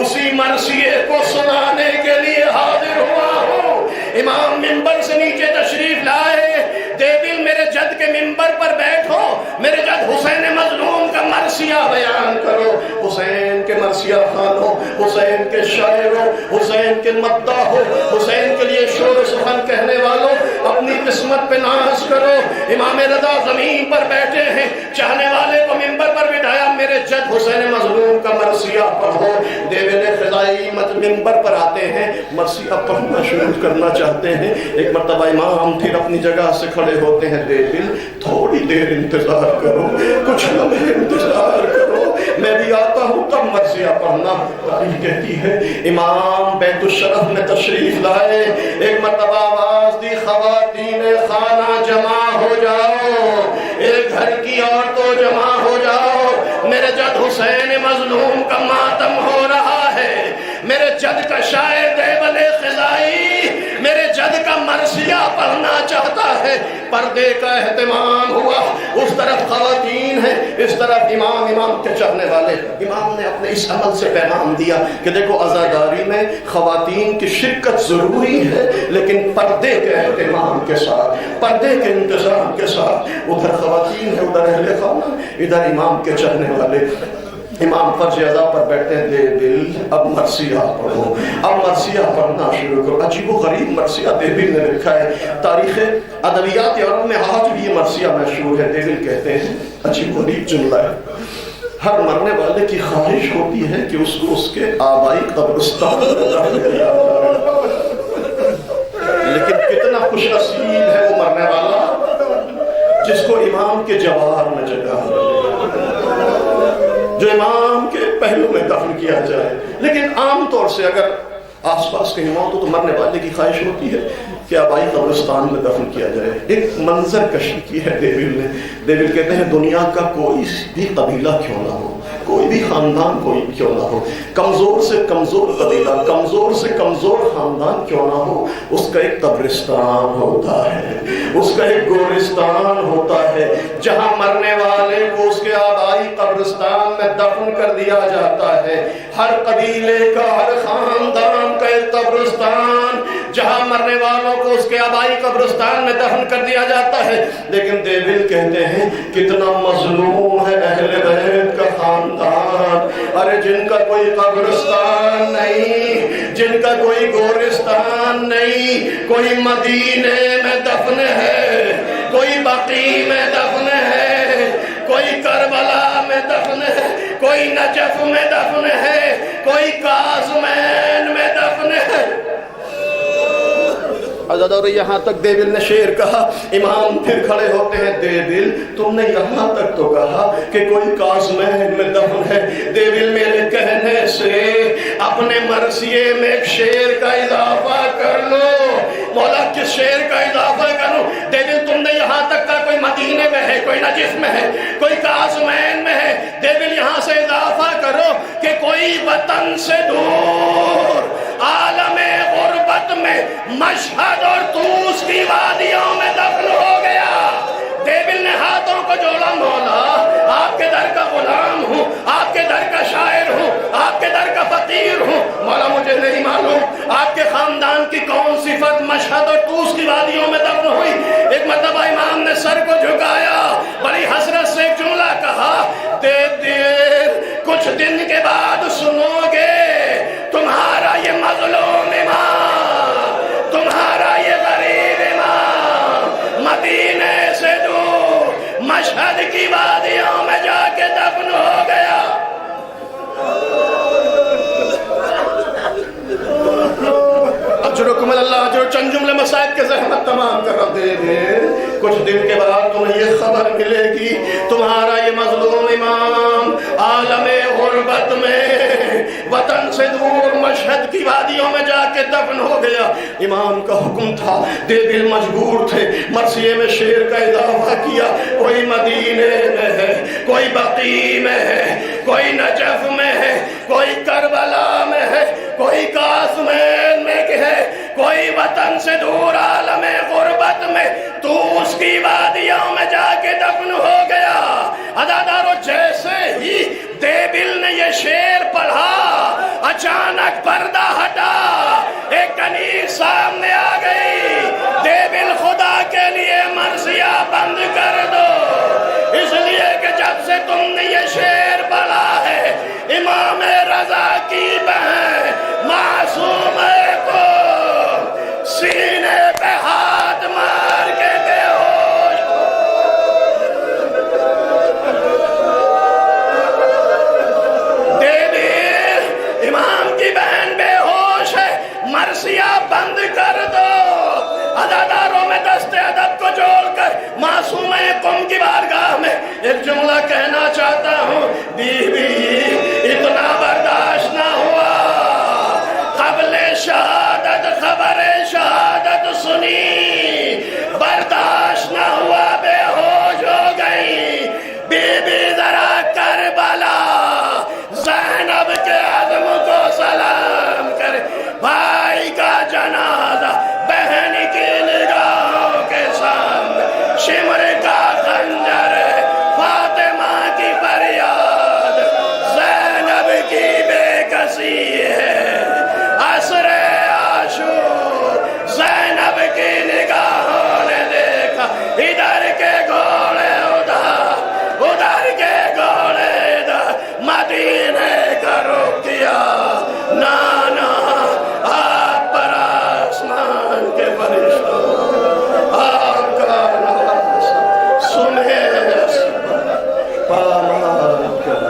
اسی مرثیے کو سنانے کے لیے حاضر ہوا ہوں۔ امام منبر سے نیچے تشریف لائے، دیبل میرے جد کے منبر پر بیٹھو، میرے جد حسین مظلوم کا مرثیہ بیان کرو، حسین کے مرثیہ خان ہو، حسین کے شاعر ہو، حسین کے مداح ہو، حسین کے لیے شور و سخن کہنے والوں، اپنی قسمت پہ ناز کرو۔ امام رضا زمین پر بیٹھے ہیں، چاہنے والے کو منبر پر بٹھایا، میرے جد حسین مظلوم کا مرثیہ پڑھو۔ دیبل خزائی منبر پر آتے ہیں، مرثیہ پڑھنا شروع کرنا چاہتے ہیں، ایک مرتبہ امام پھر اپنی جگہ سے کھڑے ہوتے ہیں، دیبل تھوڑی دیر انتظار کرو، کچھ لمحے انتظار کرو، میں بھی آتا ہوں تب مرثیہ پڑھنا۔ کہتی ہے امام بیت الشرف میں تشریف لائے، ایک مرتبہ آواز دی، خواتین خانہ جمع ہو جاؤ، ایک گھر کی عورتوں جمع ہو جاؤ، میرے جد حسین مظلوم کا ماتم ہو رہا ہے، میرے جد کا شاعر دیبل خزائی میرے جد کا مرثیہ پڑھنا چاہتا ہے۔ پردے کا اہتمام ہوا، اس طرف خواتین ہیں، اس طرف امام کے چاہنے والے۔ امام نے اپنے اس عمل سے پیغام دیا کہ دیکھو عزاداری میں خواتین کی شرکت ضروری ہے، لیکن پردے کے اہتمام کے ساتھ، پردے کے انتظام کے ساتھ۔ ادھر خواتین ہے، ادھر اہل خانہ، ادھر امام کے چاہنے والے۔ امام فرض اعضا پر بیٹھتے ہیں، دیبل اب مرثیہ پڑھو، اب مرثیہ پڑھنا شروع کرو۔ عجیب و غریب مرثیہ دیبل نے لکھا ہے، تاریخ ادبیات عرب میں آج بھی یہ مرثیہ مشہور ہے۔ دیبل کہتے ہیں، عجیب و غریب جملہ ہے، ہر مرنے والے کی خواہش ہوتی ہے کہ اس کو اس کے آبائی قبرستان لیکن کتنا خوش نصیب ہے وہ مرنے والا جس کو امام کے جوار میں جگہ ہے، جو امام کے پہلو میں دفن کیا جائے۔ لیکن عام طور سے اگر آس پاس کہیں موت ہو تو مرنے والے کی خواہش ہوتی ہے کہ آبائی قبرستان میں دفن کیا جائے۔ ایک منظر کشی کی ہے دیبل نے۔ دیبل کہتے ہیں دنیا کا کوئی بھی قبیلہ کیوں نہ ہو، کوئی بھی خاندان کوئی کیوں نہ ہو، کمزور سے کمزور قبیلہ، کمزور سے کمزور خاندان کیوں نہ ہو، اس کا ایک قبرستان ہوتا ہے، اس کا ایک گورستان ہوتا ہے، جہاں مرنے والے کو اس کے آبائی قبرستان میں دفن کر دیا جاتا ہے۔ ہر قبیلے کا، ہر خاندان کا ایک قبرستان جہاں مرنے والوں کو اس کے آبائی قبرستان میں دفن کر دیا جاتا ہے۔ لیکن دیول کہتے ہیں کتنا مظلوم ہے اہل بیت کا خاندان، ارے جن کا کوئی قبرستان نہیں، جن کا کوئی گورستان نہیں، کوئی مدینے میں دفن ہے، کوئی بقیع میں دفن ہے، کوئی کربلا میں دفن ہے، کوئی نجف میں دفن ہے، کوئی قازمین میں دفن ہے۔ اور یہاں تک دیویل نے شعر کہا، امام پھر کھڑے ہوتے ہیں، دیویل تم نے یہاں تک تو کہا کہ کوئی قازمین میں دفن ہے، دیویل میرے کہنے سے اپنے مرثیے میں ایک شعر کا اضافہ کر لو۔ مولا کس شعر کا اضافہ کروں؟ دیویل تم نے یہاں تک کہا کوئی مدینے میں ہے، کوئی نجف میں ہے، کوئی قازمین میں ہے، دیویل یہاں سے اضافہ کرو کہ کوئی وطن سے دور عالم غربت میں مشہد اور طوس کی وادیوں میں دفن ہو گیا۔ دیویل نے ہاتھوں کو جوڑا، مولا آپ کے در کا غلام ہوں، آپ کے در کا شاعر ہوں، آپ کے در کا فقیر ہوں، مولا مجھے نہیں معلوم آپ کے خاندان کی کون صفت مشہد اور طوس کی وادیوں میں دفن ہوئی۔ ایک مرتبہ امام نے سر کو جھکایا، بڑی حسرت سے ایک جملہ کہا، دیویل کچھ دن کے بعد سنو گے تمہارا یہ مظلوم امام، تمہارا یہ غریب امام مدینے سے دور مشہد کی وادیوں میں جا کے دفن ہو گیا۔ اجرکم اللہ اجر، چند جملے مسائل کے زحمت تمام کر دے دے۔ کچھ دن کے بعد تمہیں یہ خبر ملے گی تمہارا یہ مظلوم امام عالم غربت میں وطن سے دور مشہد کی وادیوں میں جا کے دفن ہو گیا۔ امام کا حکم تھا، دیویل مجبور تھے، مرثیے میں شعر کا اضافہ کیا، کوئی مدینے میں ہے، کوئی بقیع میں ہے، کوئی نجف میں ہے، کوئی کربلا میں ہے، کوئی قازمین میں ہے، کوئی وطن سے دور عالم غربت میں طوس کی وادیوں میں جا کے دفن ہو گیا۔ عزادارو جیسے ہی دیویل نے یہ شعر پڑھا، اچانک پردہ ہٹا، ایک کنیز سامنے آ گئی۔ دیویل خدا کے لیے مرثیہ بند کر دو، اس لیے کہ جب سے تم نے یہ شعر پڑھا ہے امام رضا کی بہن معصومہ کو سینے پہ ہاتھ مار کے بے ہوش۔ دیویل امام کی بہن بے ہوش ہے، مرثیہ بند کر دو۔ عزاداروں میں دست ادب کو جوڑ کر معصومہ قم کی بارگاہ میں ایک جملہ کہنا چاہتا ہوں، بیوی اتنا برداشت نہ ہوا، قبل شہادت خبر شہادت سنی، برداشت نہ ہوا، بے ہوش ہو گئی۔ بی بی ذرا کربلا زینب کے عزم کو سلام کرے، بھائی کا جنازہ بہن کی نگاہوں کے سامنے، شمر کا خنجر فاطمہ کی فریاد، زینب کی بے کسی ہے، عصر عاشور زینب کی نگاہوں نے دیکھا، ادھر کے گھوڑے ادھر، ادھر کے گھوڑے ادھر، مدینے کا رخ کیا۔ نانا آپ پر آسمان کے فرشتوں آپ کا نام سنے پامال کر۔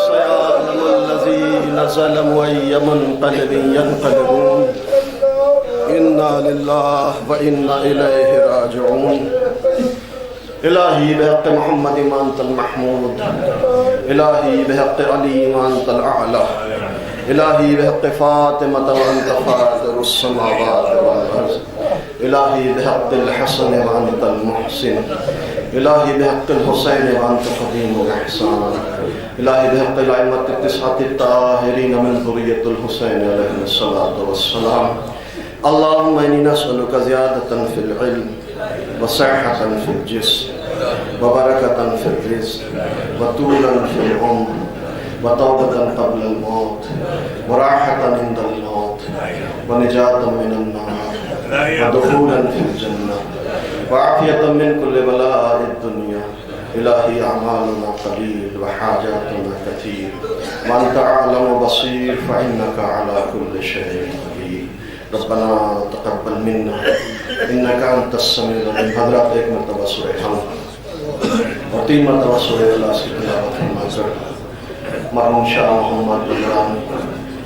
سيعلم الذين ظلموا أي منقلب ينقلبون إنا لله وإنا إليه راجعون۔ الہی بحق محمد وانت المحمود، الہی بحق علی وانت الاعلی، الہی بحق فاطمہ وانت فاطر السماوات والارض، الہی بحق الحسن وانت المحسن الہی بحق الحسین وانت قدیم الاحسان الہی بحق الائمة التسعة الطاہرین من ذریة الحسین علیہ الصلاة والسلام اللہم انی نسألک زیادة فی العلم وصحة فی الجسم وبركة في الرزق وطولا في العمر وتوبة قبل الموت وراحة عند الموت ونجاة من النار ودخولا في الجنة وعافية من كل بلاء الدنيا إلهي أعمالنا قليل وحاجاتنا كثير وأنت أعلم بصير فإنك على كل شيء قدير ربنا تقبل منا إنك أنت السميع العليم حضرات ایک مرتبہ سورہ حمد اور 3 مرتبہ سورہ اخلاص کی تلاوت فرما کر مرحوم شاہ محمد بلرام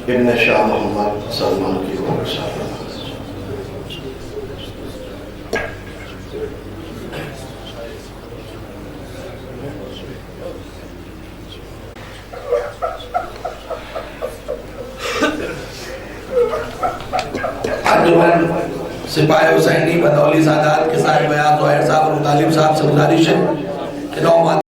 ابن شاہ محمد سلمان کی روح شاہ سپاہی حسینی بدولی سادات کے صاحب بیان ظاہر صاحب اور طالب صاحب سے گزارش ہے کہ